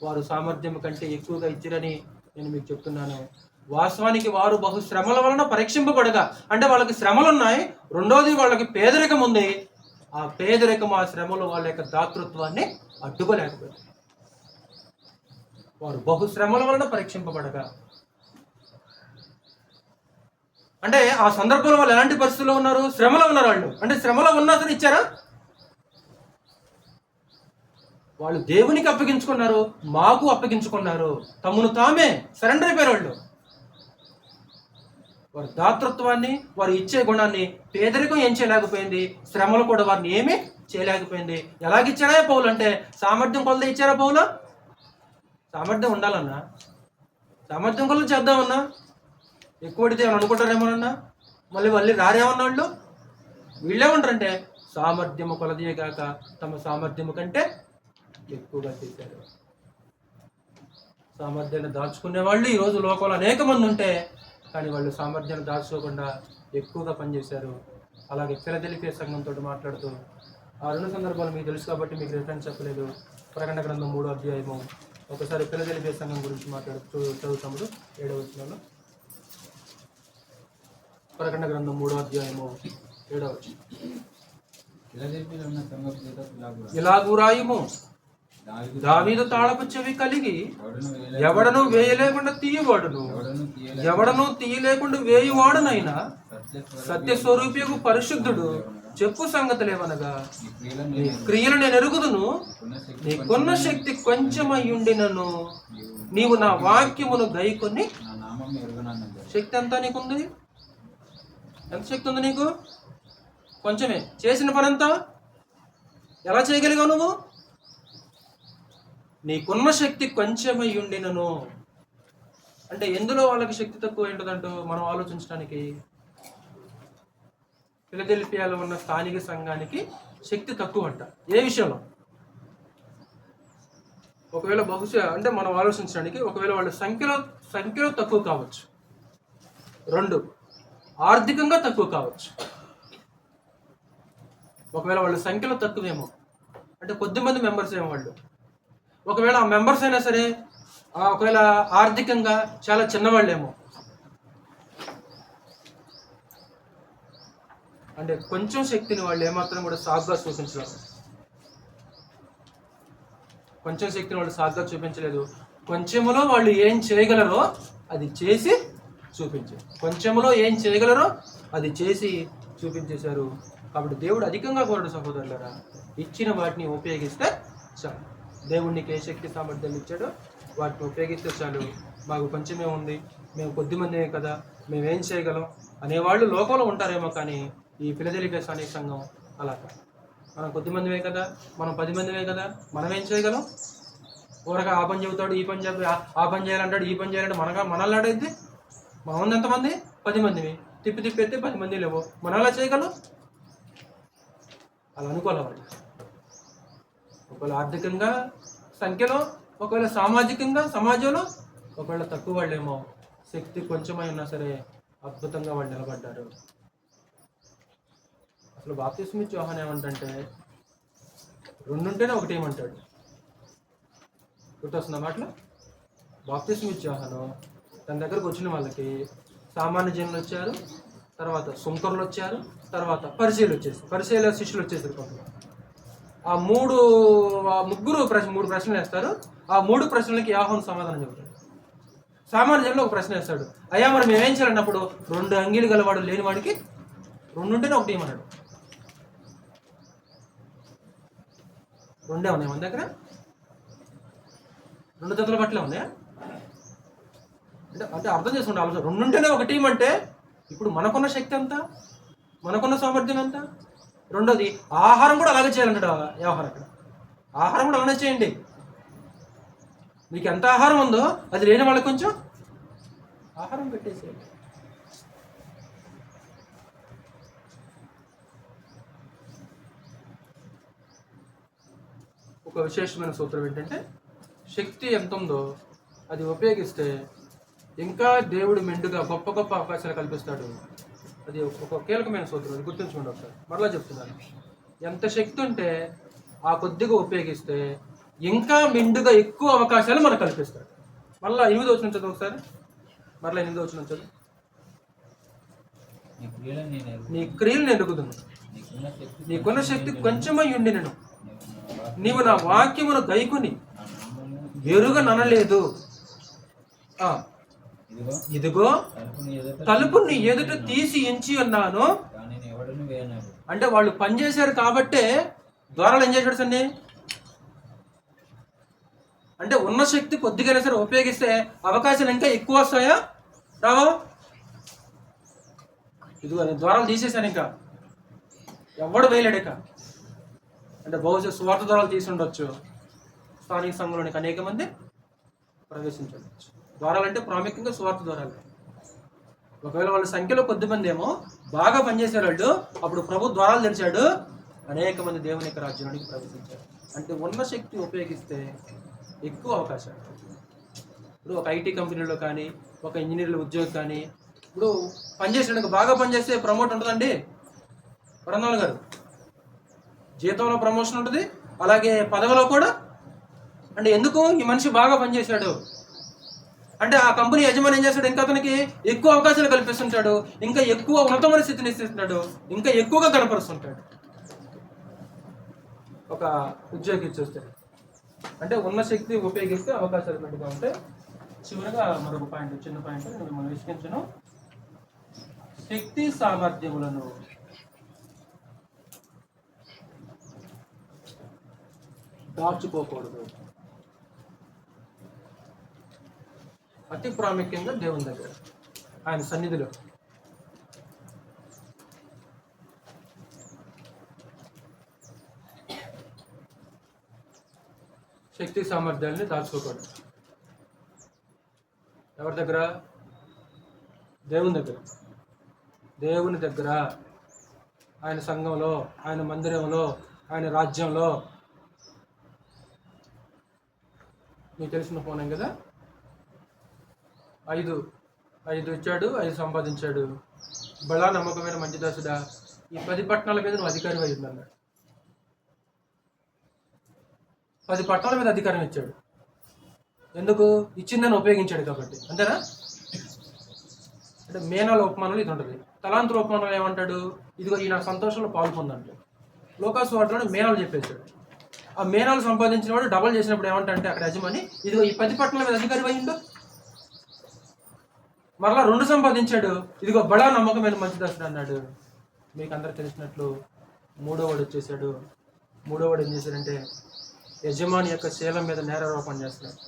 వారు సామర్థ్యం కంటే ఎక్కువగా ఇచ్చిరని నేను మీకు చెప్తున్నాను. వాస్తవానికి వారు బహు శ్రమల వలన పరీక్షింపబడగా, అంటే వాళ్ళకి శ్రమలు ఉన్నాయి. రెండోది వాళ్ళకి పేదరికం ఉంది. ఆ పేదరికం, ఆ శ్రమలు వాళ్ళ యొక్క దాతృత్వాన్ని అడ్డుకోలేకపోయింది. వారు బహు శ్రమల వలన పరీక్షింపబడగా, అంటే ఆ సందర్భంలో వాళ్ళు ఎలాంటి పరిస్థితుల్లో ఉన్నారు? శ్రమలో ఉన్నారు వాళ్ళు. అంటే శ్రమలో ఉన్నా సరే ఇచ్చారా? వాళ్ళు దేవునికి అప్పగించుకున్నారు, మాకు అప్పగించుకున్నారు. తమను తామే సరెండర్ అయిపోయారు వాళ్ళు. వారి దాతృత్వాన్ని, వారు ఇచ్చే గుణాన్ని పేదరికం ఏం చేయలేకపోయింది. శ్రమలు కూడా వారిని ఏమీ చేయలేకపోయింది. ఎలాగిచ్చారా పౌలు అంటే సామర్థ్యం కొలది ఇచ్చారా పౌలు? సామర్థ్యం ఉండాలన్నా, సామర్థ్యం కొలది చేద్దామన్నా, ఎక్కువడితే ఏమని అనుకుంటారేమోనన్నా, మళ్ళీ రారేమన్నా వాళ్ళు. వీళ్ళేమంటారంటే సామర్థ్యము కొలదియే కాక తమ సామర్థ్యము కంటే ఎక్కువగా చేశారు. సామర్థ్యాన్ని దాచుకునే వాళ్ళు ఈరోజు లోకంలో అనేక మంది ఉంటే, కానీ వాళ్ళు సామర్థ్యాన్ని దాచుకోకుండా ఎక్కువగా పనిచేశారు. అలాగే ఫిలదెల్ఫియా సంఘంతో మాట్లాడుతూ, ఆ రెండు సందర్భాలు మీకు తెలుసు కాబట్టి మీకు రిఫరెన్స్ చెప్పలేదు. ప్రకటన గ్రంథం 3వ అధ్యాయము ఒకసారి ఫిలదెల్ఫియా సంఘం గురించి మాట్లాడుతూ చదువుతాము. 7వ వచనంలో, ప్రకటన గ్రంథం 3వ అధ్యాయము 7వ వచనం. ఇలాగు రాయుము, దావీదు తాళపు చెవి కలిగి ఎవడను వేయలేకుండా తీయవాడును, ఎవడను తీయలేకుండా వేయువాడునైనా సత్యస్వరూపియగు పరిశుద్ధుడు చెప్పు సంగతులేమనగా, నీ క్రియలు నేను ఎరుగుదును, నీకున్న శక్తి కొంచెమయ్యుండినను నీవు నా వాక్యమును గైకొని. శక్తి ఎంత నీకుంది? ఎంత శక్తి ఉంది నీకు? కొంచెమే. చేసిన పనంతా ఎలా చేయగలిగావు నువ్వు? నీకున్న శక్తి కొంచెమై ఉండినను. అంటే ఎందులో వాళ్ళకి శక్తి తక్కువ ఏంటంటూ మనం ఆలోచించడానికి, ఫిలదెల్ఫియాలో ఉన్న స్థానిక సంఘానికి శక్తి తక్కువ అంట. ఏ విషయంలో? ఒకవేళ బహుశా అంటే మనం ఆలోచించడానికి, ఒకవేళ వాళ్ళ సంఖ్యలో తక్కువ కావచ్చు. 2, ఆర్థికంగా తక్కువ కావచ్చు. ఒకవేళ వాళ్ళ సంఖ్యలో తక్కువేమో, అంటే కొద్దిమంది మెంబర్స్ ఏమో వాళ్ళు. ఒకవేళ ఆ మెంబర్స్ అయినా సరే ఒకవేళ ఆర్థికంగా చాలా చిన్నవాళ్ళేమో. అంటే కొంచెం శక్తిని వాళ్ళు ఏమాత్రం కూడా సాగ్గా చూపించలేదు. కొంచెం శక్తిని వాళ్ళు సాగ్గా చూపించలేదు. కొంచెములో వాళ్ళు ఏం చేయగలరో అది చేసి చూపించారు. కొంచెములో ఏం చేయగలరో అది చేసి చూపించేశారు. కాబట్టి దేవుడు అధికంగా కోరడు సహోదరులారా, ఇచ్చిన వాటిని ఉపయోగిస్తే చాలు. దేవుడికి ఏ శక్తి సామర్థ్యాలు ఇచ్చాడో వాటిని ఉపయోగిస్తే చాలు. మాకు కొంచెమే ఉంది, మేము కొద్దిమందిమే కదా, మేమేం చేయగలం అనేవాళ్ళు లోకంలో ఉంటారేమో, కానీ ఈ ఫిలదెల్ఫియా స్థానిక సంఘం అలా కాదు. మనం కొద్దిమందిమే కదా, మనం 10 మందిమే కదా, మనం ఏం చేయగలం? ఊరగా ఆ పని చెబుతాడు, ఈ పని చెప్పి ఆ పని చేయాలంటాడు, ఈ పని చేయాలంటే మనల్ని ఆడైద్ది. మన ఉంది ఎంతమంది? 10 మందివి. తిప్పి ఎత్తే 10 మంది లేవు. మనం ఎలా చేయగలం? అలా అనుకోవాలి వాళ్ళు. ఒకవేళ ఆర్థికంగా సంఖ్యలో, ఒకవేళ సామాజికంగా సమాజంలో ఒకవేళ తక్కువ వాళ్ళేమో, శక్తి కొంచెమై ఉన్నా సరే అద్భుతంగా వాళ్ళు నిలబడ్డారు. అసలు బాప్తిస్మ ఇచ్చే యోహాను ఏమంటే 2 ఉంటేనే ఒకటి ఏమంటాడు. గుర్తొస్తుందా మాటలు? బాప్తిస్మ ఇచ్చే యోహాను తన దగ్గరకు వచ్చిన వాళ్ళకి సామాన్య జనులు వచ్చారు, తర్వాత సుంకరులు వచ్చారు, తర్వాత పరిచయులు వచ్చేసి, పరిచయుల శిష్యులు వచ్చేసారు కొంతమంది. ఆ ముగ్గురు 3 ప్రశ్నలు వేస్తారు. ఆ 3 ప్రశ్నలకి యోహాను సమాధానం చెబుతాడు. సామాన్య జనులు ఒక ప్రశ్న వేస్తాడు, అయ్యా మరి మేమేం చేయాలన్నప్పుడు 2 అంగీలు గలవాడు లేని వాడికి 2 ఉంటేనే ఒకటి ఏమన్నాడు. 2 ఉన్నాయి మన దగ్గర, 2 జతల బట్టలే ఉన్నాయా? అంటే అర్థం చేసుకుంటే ఆలోచన. 2 ఉంటేనే ఒక టీం అంటే ఇప్పుడు మనకున్న శక్తి ఎంత, మనకున్న సామర్థ్యం ఎంత? రెండోది ఆహారం కూడా అలాగే చేయాలంటాడు వ్యవహారం. అక్కడ ఆహారం కూడా అలానే చేయండి. మీకు ఎంత ఆహారం ఉందో అది లేని వాళ్ళకి కొంచెం ఆహారం పెట్టేసేయండి. ఒక విశేషమైన సూత్రం ఏంటంటే, శక్తి ఎంత ఉందో అది ఉపయోగిస్తే ఇంకా దేవుడు మెండుగా గొప్ప గొప్ప అవకాశాలు కల్పిస్తాడు. అది ఒక కీలకమైన సూత్రం, అది గుర్తుంచుకోండి. ఒకసారి మరలా చెప్తున్నాను, ఎంత శక్తి ఉంటే ఆ కొద్దిగా ఉపయోగిస్తే ఇంకా మెండుగా ఎక్కువ అవకాశాలు మనకు కల్పిస్తాడు. మళ్ళీ 8వ వచనం చదువు ఒకసారి. మరలా 8వ వచనం చదువు. నీ క్రియలను ఎరుగుదును, నీకున్న శక్తి కొంచెమై ఉండి నేను, నీవు నా వాక్యమును గైకుని ఎరుగననలేదు. ఇదిగో తలుపు నీ ఎదుట తీసి ఎంచి ఉన్నాను. అంటే వాళ్ళు పనిచేశారు కాబట్టే ద్వారాలు ఏం చేశాడు సన్ని? అంటే ఉన్న శక్తి కొద్దిగా సరే ఉపయోగిస్తే అవకాశాలు ఇంకా ఎక్కువ వస్తాయా రావా? ఇదిగో ద్వారాలు తీసేశాను, ఇంకా ఎవడు వేయలేడు ఇక. అంటే బహుశా స్వార్థ ద్వారాలు తీసి ఉండొచ్చు, స్థానిక సంఘంలోనికి అనేక మంది ప్రవేశించవచ్చు. ద్వారాలు అంటే ప్రాముఖ్యంగా స్వార్థ ద్వారాలు. ఒకవేళ వాళ్ళ సంఖ్యలో కొద్దిమంది ఏమో బాగా పనిచేసే వాళ్ళు, అప్పుడు ప్రభు ద్వారాలు తెరిచాడు, అనేక మంది దేవుని యొక్క రాజ్యానికి ప్రవేశించారు. అంటే ఉన్న శక్తి ఉపయోగిస్తే ఎక్కువ అవకాశాలు. ఇప్పుడు ఒక ఐటీ కంపెనీలో కానీ, ఒక ఇంజనీర్ల ఉద్యోగం కానీ, ఇప్పుడు పనిచేసేందుకు బాగా పనిచేస్తే ప్రమోట్ ఉంటుందండి వరందాల్ గారు. జీతంలో ప్రమోషన్ ఉంటుంది, అలాగే పదవిలో కూడా. అంటే ఎందుకు? ఈ మనిషి బాగా పనిచేశాడు అంటే ఆ కంపెనీ యజమాని ఏం చేస్తాడు? ఇంకా అతనికి ఎక్కువ అవకాశాలు కల్పిస్తుంటాడు, ఇంకా ఎక్కువ ఉన్నతమైన స్థితిని ఇస్తుంటాడు, ఇంకా ఎక్కువగా కనపరుస్తుంటాడు. ఒక ఉద్యోగి చూస్తాడు. అంటే ఉన్న శక్తి ఉపయోగిస్తే అవకాశాలు మెండుగా ఉంటాయి. చివరిగా మరొక పాయింట్, చిన్న పాయింట్ నేను మనం విశ్లేషించను. శక్తి సామర్థ్యములను దాచుకోకూడదు. అతి ప్రాముఖ్యంగా దేవుని దగ్గర, ఆయన సన్నిధిలో. శక్తి సామర్థ్యాలని దాచుకోకూడదు. ఎవరి దగ్గర? దేవుని దగ్గర. దేవుని దగ్గర, ఆయన సంఘంలో, ఆయన మందిరంలో, ఆయన రాజ్యంలో. మీకు తెలిసిన ఫోన్ కదా, 5 ఇచ్చాడు, 5 సంపాదించాడు. బలా నమ్మకమైన మంచి దాసుడా, ఈ 10 పట్టణాల మీద నువ్వు అధికారి అయి ఉన్నాడు. 10 పట్టణాల మీద అధికారం ఇచ్చాడు. ఎందుకు? ఇచ్చిందని ఉపయోగించాడు కాబట్టి, అంతేనా? అంటే మేనాల ఉపమానాలు ఇది ఉంటుంది. తలాంతుల ఉపమానాలు ఏమంటాడు? ఇదిగో ఈ నా సంతోషంలో పాల్పొందంటాడు. లోకాసు వాటిలో మేనాలు చెప్పేశాడు. ఆ మేనాలు సంపాదించిన వాడు డబల్ చేసినప్పుడు ఏమంటే అక్కడ యజమాని, ఇదిగో ఈ 10 పట్టణాల మీద అధికారి అయ్యిండు. మరలా 2 సంపాదించాడు, ఇదిగో బడా నమ్మకమైన మంచి దాసుడు అన్నాడు. మీకు అందరు తెలిసినట్లు 3వ వాడు వచ్చేసాడు. 3వ వాడు ఏం చేశాడంటే యజమాని యొక్క శీలం మీద నేరారోపణ చేస్తున్నాడు.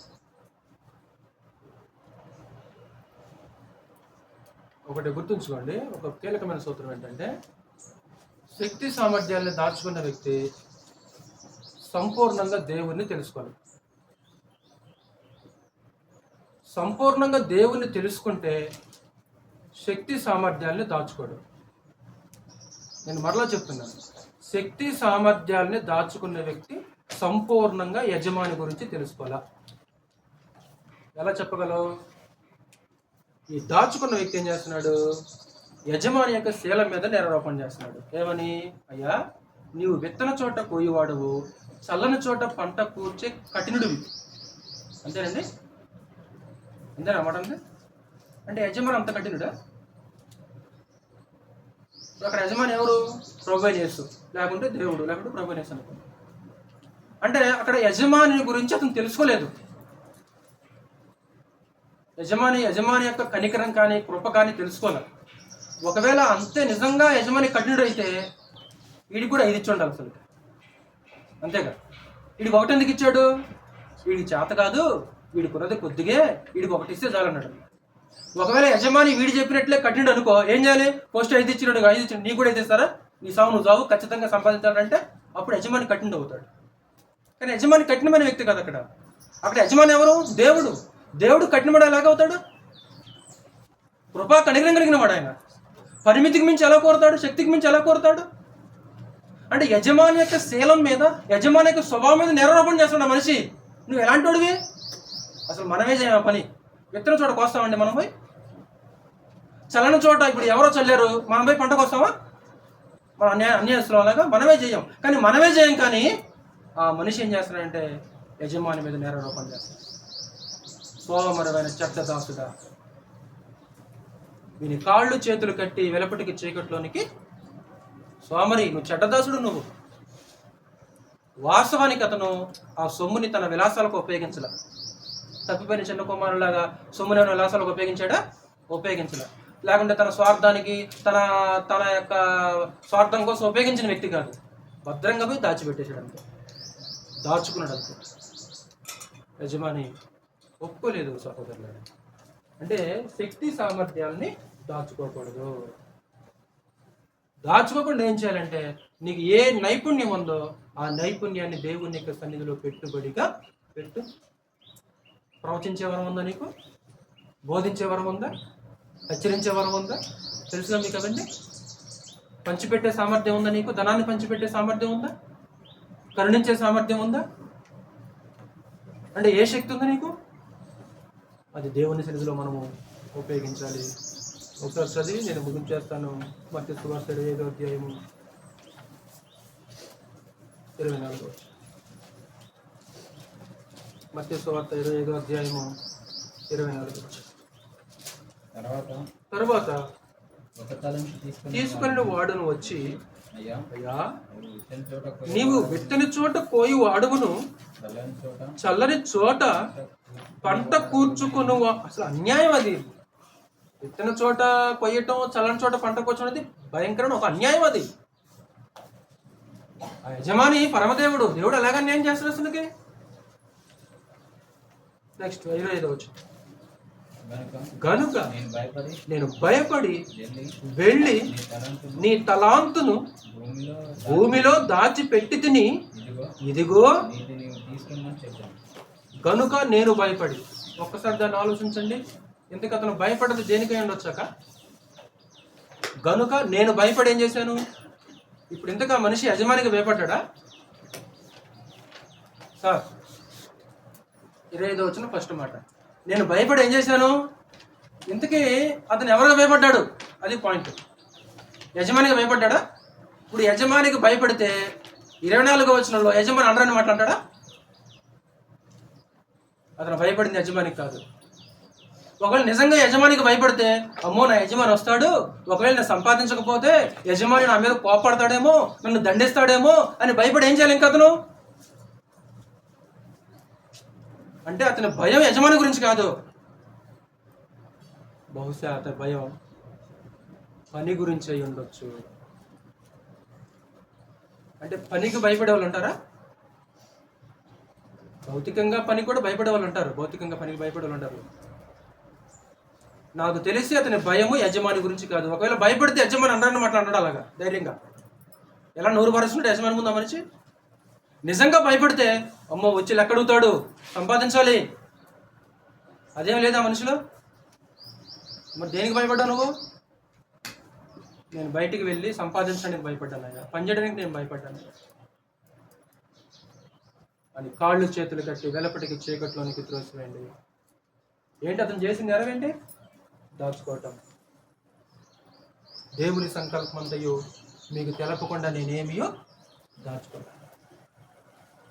ఒకటి గుర్తుంచుకోండి, ఒక కీలకమైన సూత్రం ఏంటంటే, శక్తి సామర్థ్యాన్ని దాచుకున్న వ్యక్తి సంపూర్ణంగా దేవుణ్ణి తెలుసుకోవాలి. సంపూర్ణంగా దేవుణ్ణి తెలుసుకుంటే శక్తి సామర్థ్యాల్ని దాచుకోడు. నేను మరలా చెప్తున్నాను, శక్తి సామర్థ్యాల్ని దాచుకున్న వ్యక్తి సంపూర్ణంగా యజమాని గురించి తెలుసుకోవాలా. ఎలా చెప్పగలవు? ఈ దాచుకున్న వ్యక్తి ఏం చేస్తున్నాడు? యజమాని యొక్క శీలం మీద నేరారోపణ చేస్తున్నాడు. ఏమని? అయ్యా, నీవు విత్తన చోట కోయివాడువు, చల్లని చోట పంట కూర్చే కఠినుడివి. అంతేనండి? అంతేనా మాట? అంటే యజమాని అంత కఠినుడా? అక్కడ యజమాని ఎవరు? ప్రభువైన యేసు, లేకుంటే దేవుడు, లేకుంటే ప్రభువైన యేసు అనుకో. అంటే అక్కడ యజమాని గురించి అతను తెలుసుకోలేదు. యజమాని యొక్క కనికరం కానీ కృప కానీ తెలుసుకోలేదు. ఒకవేళ అంతే నిజంగా యజమాని కఠినుడు అయితే వీడికి కూడా 5 ఇచ్చి ఉండాలి అసలు. అంతేగా? వీడికి 1 ఎందుకు ఇచ్చాడు? వీడికి చేత కాదు, వీడికి ఉన్నది కొద్దిగే, వీడికి 1 ఇస్తే చాలన్నాడు. ఒకవేళ యజమాని వీడు చెప్పినట్లే కఠినుడు అనుకో, ఏం చేయాలి? ఫస్ట్ 5 ఇచ్చినాడు, 5 ఇచ్చాడు, నీకు కూడా 5 ఇస్తారా? నీ సావు నువ్వు చావు, ఖచ్చితంగా సంపాదించాలంటే అప్పుడు యజమాని కఠినుడు అవుతాడు. కానీ యజమాని కఠినమైన వ్యక్తి కాదు. అక్కడ యజమాని ఎవరు? దేవుడు. దేవుడు కఠినవాడు ఎలాగ అవుతాడు? కృపా కనికరం కలిగిన వాడు ఆయన. పరిమితికి మించి ఎలా కోరుతాడు? శక్తికి మించి ఎలా కోరుతాడు? అంటే యజమాని యొక్క శీలం మీద, యజమాని యొక్క స్వభావం మీద నేరారోపణ చేస్తున్నాడు మనిషి. నువ్వు ఎలాంటి వాడివి? అసలు మనమే చేయం పని. విత్తన చోట కోస్తామండి మనం పోయి? చల్లని చోట ఇప్పుడు ఎవరో చల్లారు, మనం పోయి పంటకు వస్తామా? మనం అన్యాయస్తులం అలాగా మనమే చేయం. కానీ మనమే చేయం, కానీ ఆ మనిషి ఏం చేస్తున్నాడంటే యజమాని మీద నేరారోపణ చేస్తాడు. సోమరమైన చెడ్డ దాసుడా, వీని కాళ్ళు చేతులు కట్టి వెలపటికి చీకట్లోనికి సోమరి, నువ్వు చెడ్డదాసుడు. నువ్వు వాస్తవానికి అతను ఆ సొమ్ముని తన విలాసాలకు ఉపయోగించలే. తప్పిపోయిన చిన్న కుమారులాగా సొమ్ముని విలాసాలకు ఉపయోగించలే. లేకుంటే తన స్వార్థానికి తన యొక్క స్వార్థం కోసం ఉపయోగించిన వ్యక్తి కాదు. భద్రంగా పోయి దాచిపెట్టేశాడు అంతే, దాచుకున్నాడు అంతే. యజమాని ఒప్పుకోలేదు సహోదరులు. అంటే శక్తి సామర్థ్యాలని దాచుకోకూడదు. దాచుకోకుండా ఏం చేయాలంటే నీకు ఏ నైపుణ్యం ఉందో ఆ నైపుణ్యాన్ని దేవుని యొక్క సన్నిధిలో పెట్టుబడిగా పెట్టు. ప్రవచించే వరం ఉందా నీకు? బోధించే వరం ఉందా? హెచ్చరించే వరం ఉందా? తెలుసుగా మీకు అవన్నీ. పంచిపెట్టే సామర్థ్యం ఉందా నీకు? ధనాన్ని పంచిపెట్టే సామర్థ్యం ఉందా? కరుణించే సామర్థ్యం ఉందా? అంటే ఏ శక్తి ఉంది నీకు? అది దేవుని సన్నిధిలో మనము ఉపయోగించాలి. ఒకసారి చదివి నేను ముగించేస్తాను. మత్తయి సువార్త 25వ అధ్యాయము 24. మత్తయి సువార్త 25వ అధ్యాయము 24. తర్వాత తీసుకుని వాడును వచ్చి, అయ్యా నీవు విత్తని చోట కోయి అడుగును, చల్లని చోట పంట కూర్చుకును. అసలు అన్యాయం అది. విత్తన చోట కొయ్యటం, చల్లని చోట పంట కూర్చోవడం అది భయంకరమైన ఒక అన్యాయం అది. ఆ యజమాని పరమదేవుడు. దేవుడు ఎలాగ అన్యాయం చేస్తాడు అసలుకి? నెక్స్ట్ 25వ వచనం. గనుక నేను భయపడి వెళ్ళి నీ తలాంతును భూమిలో దాచిపెట్టి తిని, ఇదిగో గనుక నేను భయపడి. ఒక్కసారి దాన్ని ఆలోచించండి. ఎందుకు అతను భయపడదు? దేనికై ఉండొచ్చాక గనుక నేను భయపడి ఏం చేశాను? ఇప్పుడు ఇంతగా మనిషి యజమానికి భయపడ్డా సార్? 25వ వచనం ఫస్ట్ మాట. నేను భయపడి ఏం చేశాను? ఇంతకీ అతను ఎవరికి భయపడ్డాడు? అది పాయింట్. యజమానికి భయపడ్డా? ఇప్పుడు యజమానికి భయపడితే 24వ వచనంలో యజమాని అనరాని మాట్లాడతాడా? అతను భయపడింది యజమానికి కాదు. ఒకవేళ నిజంగా యజమానికి భయపడితే, అమ్మో నా యజమాని వస్తాడు, ఒకవేళ నేను సంపాదించకపోతే యజమాని నా మీద కోపడతాడేమో, నన్ను దండిస్తాడేమో అని భయపడి ఏం చేయాలి? ఇంకా అతను అంటే అతని భయం యజమాని గురించి కాదు. బహుశా అతని భయం పని గురించి అయి ఉండొచ్చు. అంటే పనికి భయపడే వాళ్ళు ఉంటారా? భౌతికంగా పని కూడా భయపడే వాళ్ళు ఉంటారు. భౌతికంగా పనికి భయపడే వాళ్ళు ఉంటారు. నాకు తెలిసి అతని భయము యజమాని గురించి కాదు. ఒకవేళ భయపడితే యజమాని అందరిని మాట్లాడాడు అలాగా ధైర్యంగా. ఎలా నోరు పరుస్తున్నట్టు యజమాని ముందు మనిషి. నిజంగా భయపడితే అమ్మో వచ్చి లెక్కడుగుతాడు, సంపాదించాలి, అదేం లేదా మనిషిలో? మరి దేనికి భయపడ్డా నువ్వు? నేను బయటికి వెళ్ళి సంపాదించడానికి భయపడ్డాను, ఆయన పని చేయడానికి నేను భయపడ్డాను అని కాళ్ళు చేతులు కట్టి వెలపటికి చీకట్లోనికి త్రోసివేయండి. ఏంటి అతను చేసింది? ఎరవేంటి? దాచుకోవటం. దేవుని సంకల్పం అంతయు మీకు తెలపకుండా నేనేమియో దాచుకోవటం.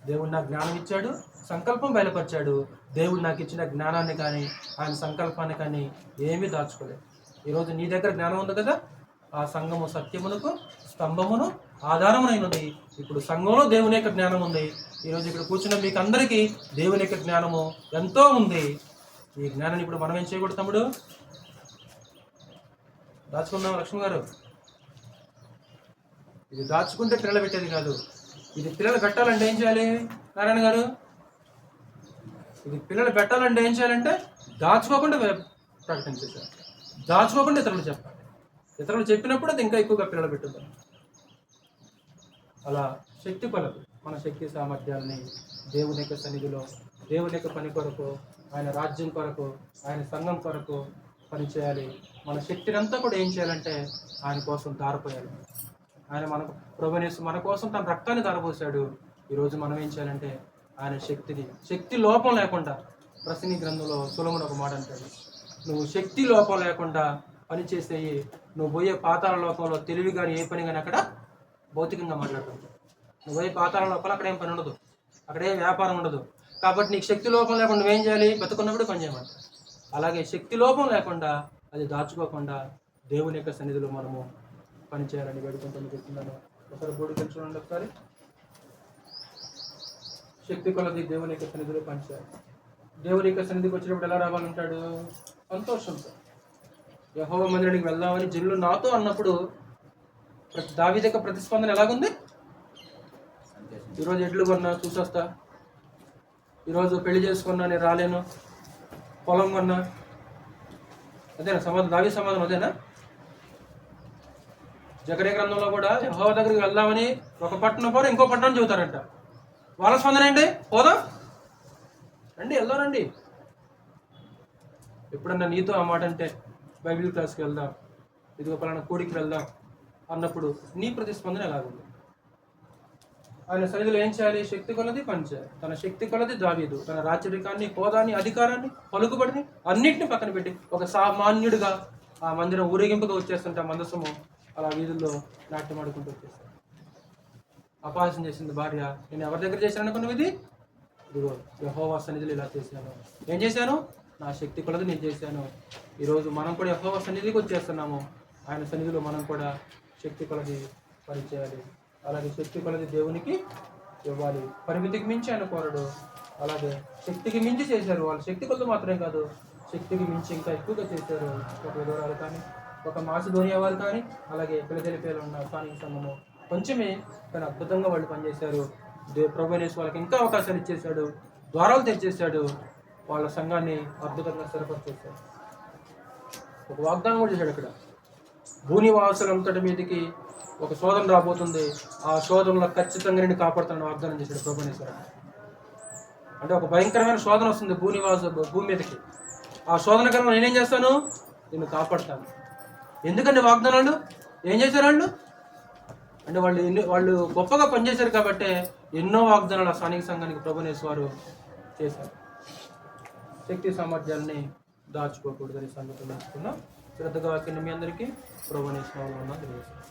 దేవుడు నాకు జ్ఞానం ఇచ్చాడు, సంకల్పం బయలుపరిచాడు. దేవుడు నాకు ఇచ్చిన జ్ఞానాన్ని కానీ ఆయన సంకల్పాన్ని కానీ ఏమీ దాచుకోలేదు. ఈరోజు నీ దగ్గర జ్ఞానం ఉంది కదా, ఆ సంఘము సత్యమునకు స్తంభమును ఆధారమునైనది. ఇప్పుడు సంఘంలో దేవుని యొక్క జ్ఞానం ఉంది. ఈరోజు ఇక్కడ కూర్చున్న మీకు అందరికీ దేవుని యొక్క జ్ఞానము ఎంతో ఉంది. ఈ జ్ఞానాన్ని ఇప్పుడు మనం ఏం చేయకూడదు తమ్ముడు? దాచుకుందాం. లక్ష్మి గారు, ఇది దాచుకుంటే పిల్లలు పెట్టేది కాదు. ఇది పిల్లలు పెట్టాలంటే ఏం చేయాలి? నారాయణ గారు, ఇది పిల్లలు పెట్టాలంటే ఏం చేయాలంటే దాచుకోకుండా ప్రకటించేసారు. దాచుకోకుండా ఇతరులు చెప్పాలి. ఇతరులు చెప్పినప్పుడు అది ఇంకా ఎక్కువగా పిల్లలు పెట్టుతారు. అలా శక్తి కొలకు మన శక్తి సామర్థ్యాన్ని దేవుని యొక్క సన్నిధిలో, దేవుని యొక్క పని కొరకు, ఆయన రాజ్యం కొరకు, ఆయన సంఘం కొరకు పని చేయాలి. మన శక్తిని అంతా కూడా ఏం చేయాలంటే ఆయన కోసం ధారపోయాలి. ఆయన మనకు ప్రభునేసు మన కోసం తన రక్తాన్ని ధారపోసాడు. ఈరోజు మనం ఏం చేయాలంటే ఆయన శక్తిని, శక్తి లోపం లేకుండా, ప్రసంగి గ్రంథంలో సొలొమోను ఒక మాట అంటాడు, నువ్వు శక్తి లోపం లేకుండా పని చేసేయి. నువ్వు పోయే పాతాళ లోకంలో తెలివి కానీ ఏ పని కానీ అక్కడ భౌతికంగా మాట్లాడుతుంది. నువ్వు పోయే పాతాళ లోపల అక్కడ ఏం పని ఉండదు, అక్కడ ఏం వ్యాపారం ఉండదు. కాబట్టి నీకు శక్తి లోపం లేకుండా నువ్వేం చేయాలి? బతుకున్నప్పుడు పని చేయమంట. అలాగే శక్తి లోపం లేకుండా అది దాచుకోకుండా దేవుని యొక్క సన్నిధిలో మనము పనిచేయాలని వేడుకుంటూ చెప్తున్నాను. ఒకసారి బోర్డు తెలుసుకోండి. ఒకసారి శక్తి కొలది దేవుని యొక్క సన్నిధిలో పనిచేయాలి. దేవుని యొక్క సన్నిధికి వచ్చినప్పుడు ఎలా రావాలంటాడు? సంతోషంతో. యెహోవా మందిరానికి వెళ్దామని జనులు నాతో అన్నప్పుడు దావీదు యొక్క ప్రతిస్పందన ఎలాగుంది? ఈరోజు ఎడ్లు కొన్నా చూసొస్తా, ఈరోజు పెళ్లి చేసుకున్నా నేను రాలేను, పొలం కొన్నా, అదేనా సమాధానం? దావీదు సమాధానం అదేనా? జకర్యా గ్రంథంలో కూడా యెహోవా దగ్గరికి వెళ్దామని ఒక పట్టణం పోరు ఇంకో పట్టణం చెబుతారంట. వాళ్ళ స్పందన ఏంటి? పోదాం రండి, వెళ్దానండి. ఎప్పుడన్నా నీతో ఆ మాట అంటే బైబిల్ క్లాస్కి వెళ్దాం, ఇదిగో పలానా కూడికి వెళ్దాం అన్నప్పుడు నీ ప్రతిస్పందన ఎలాగుంది? ఆయన సన్నిధిలో ఏం చేయాలి? శక్తి కొలది పనిచేయాలి. తన శక్తి కొలది దావీదు తన రాచరికాన్ని, హోదాన్ని, అధికారాన్ని, పలుకుబడిని అన్నింటిని పక్కన పెట్టి ఒక సామాన్యుడిగా ఆ మందిరం ఊరేగింపుగా వచ్చేస్తుంటే మందసము అలా వీధుల్లో నాట్యమాడుకుంటూ వచ్చేస్తాడు. అపహాస్యం చేసింది భార్య, నేను ఎవరి దగ్గర చేశాను అనుకున్నావు? ఇదిగో యెహోవా సన్నిధిలో ఇలా చేశాను. ఏం చేశాను? నా శక్తి కొలది నేను చేశాను. ఈరోజు మనం కూడా యెహోవా సన్నిధికి వచ్చేస్తున్నాము. ఆయన సన్నిధిలో మనం కూడా శక్తి కొలది పనిచేయాలి. అలాగే శక్తి కొలది దేవునికి ఇవ్వాలి. పరిమితికి మించి ఆయన కోరడు. అలాగే శక్తికి మించి చేశారు వాళ్ళు. శక్తి కొలది మాత్రమే కాదు, శక్తికి మించి ఇంకా ఎక్కువగా చేశారు. ఒక విధవరాలు కానీ, ఒక మాసిదోనియా వారు కానీ, అలాగే ఫిలదెల్ఫియాలో ఉన్న స్థానిక సంఘము కొంచెమే కానీ అద్భుతంగా వాళ్ళు పనిచేశారు. ప్రభువైన యేసు వాళ్ళకి ఇంకా అవకాశాలు ఇచ్చేశాడు, ద్వారాలు తెరిచేశాడు, వాళ్ళ సంఘాన్ని అద్భుతంగా స్థిరపరిచేశాడు. ఒక వాగ్దానం కూడా చేశాడు. ఇక్కడ భూనివాసులంతటి మీదకి ఒక శోధన రాబోతుంది, ఆ శోధనలో ఖచ్చితంగా నేను కాపాడుతానని వాగ్దానం చేశాడు ప్రభువైన యేసు. అంటే ఒక భయంకరమైన శోధన వస్తుంది భూమి మీదకి. ఆ శోధన కన్నా నేనేం చేస్తాను? నిన్ను కాపాడుతాను. ఎందుకండి వాగ్దానాలు? ఏం చేశారు వాళ్ళు? అంటే వాళ్ళు గొప్పగా పనిచేశారు కాబట్టి ఎన్నో వాగ్దానాలు ఆ స్థానిక సంఘానికి ప్రభువైన యేసు వారు చేశారు. శక్తి సామర్థ్యాన్ని దాచుకోకూడదని సంగతి నేర్చుకున్నాం. శ్రద్ధగా వాక్యాన్ని మీ అందరికీ ప్రభువైన యేసు నామమున తెలియజేస్తున్నాను.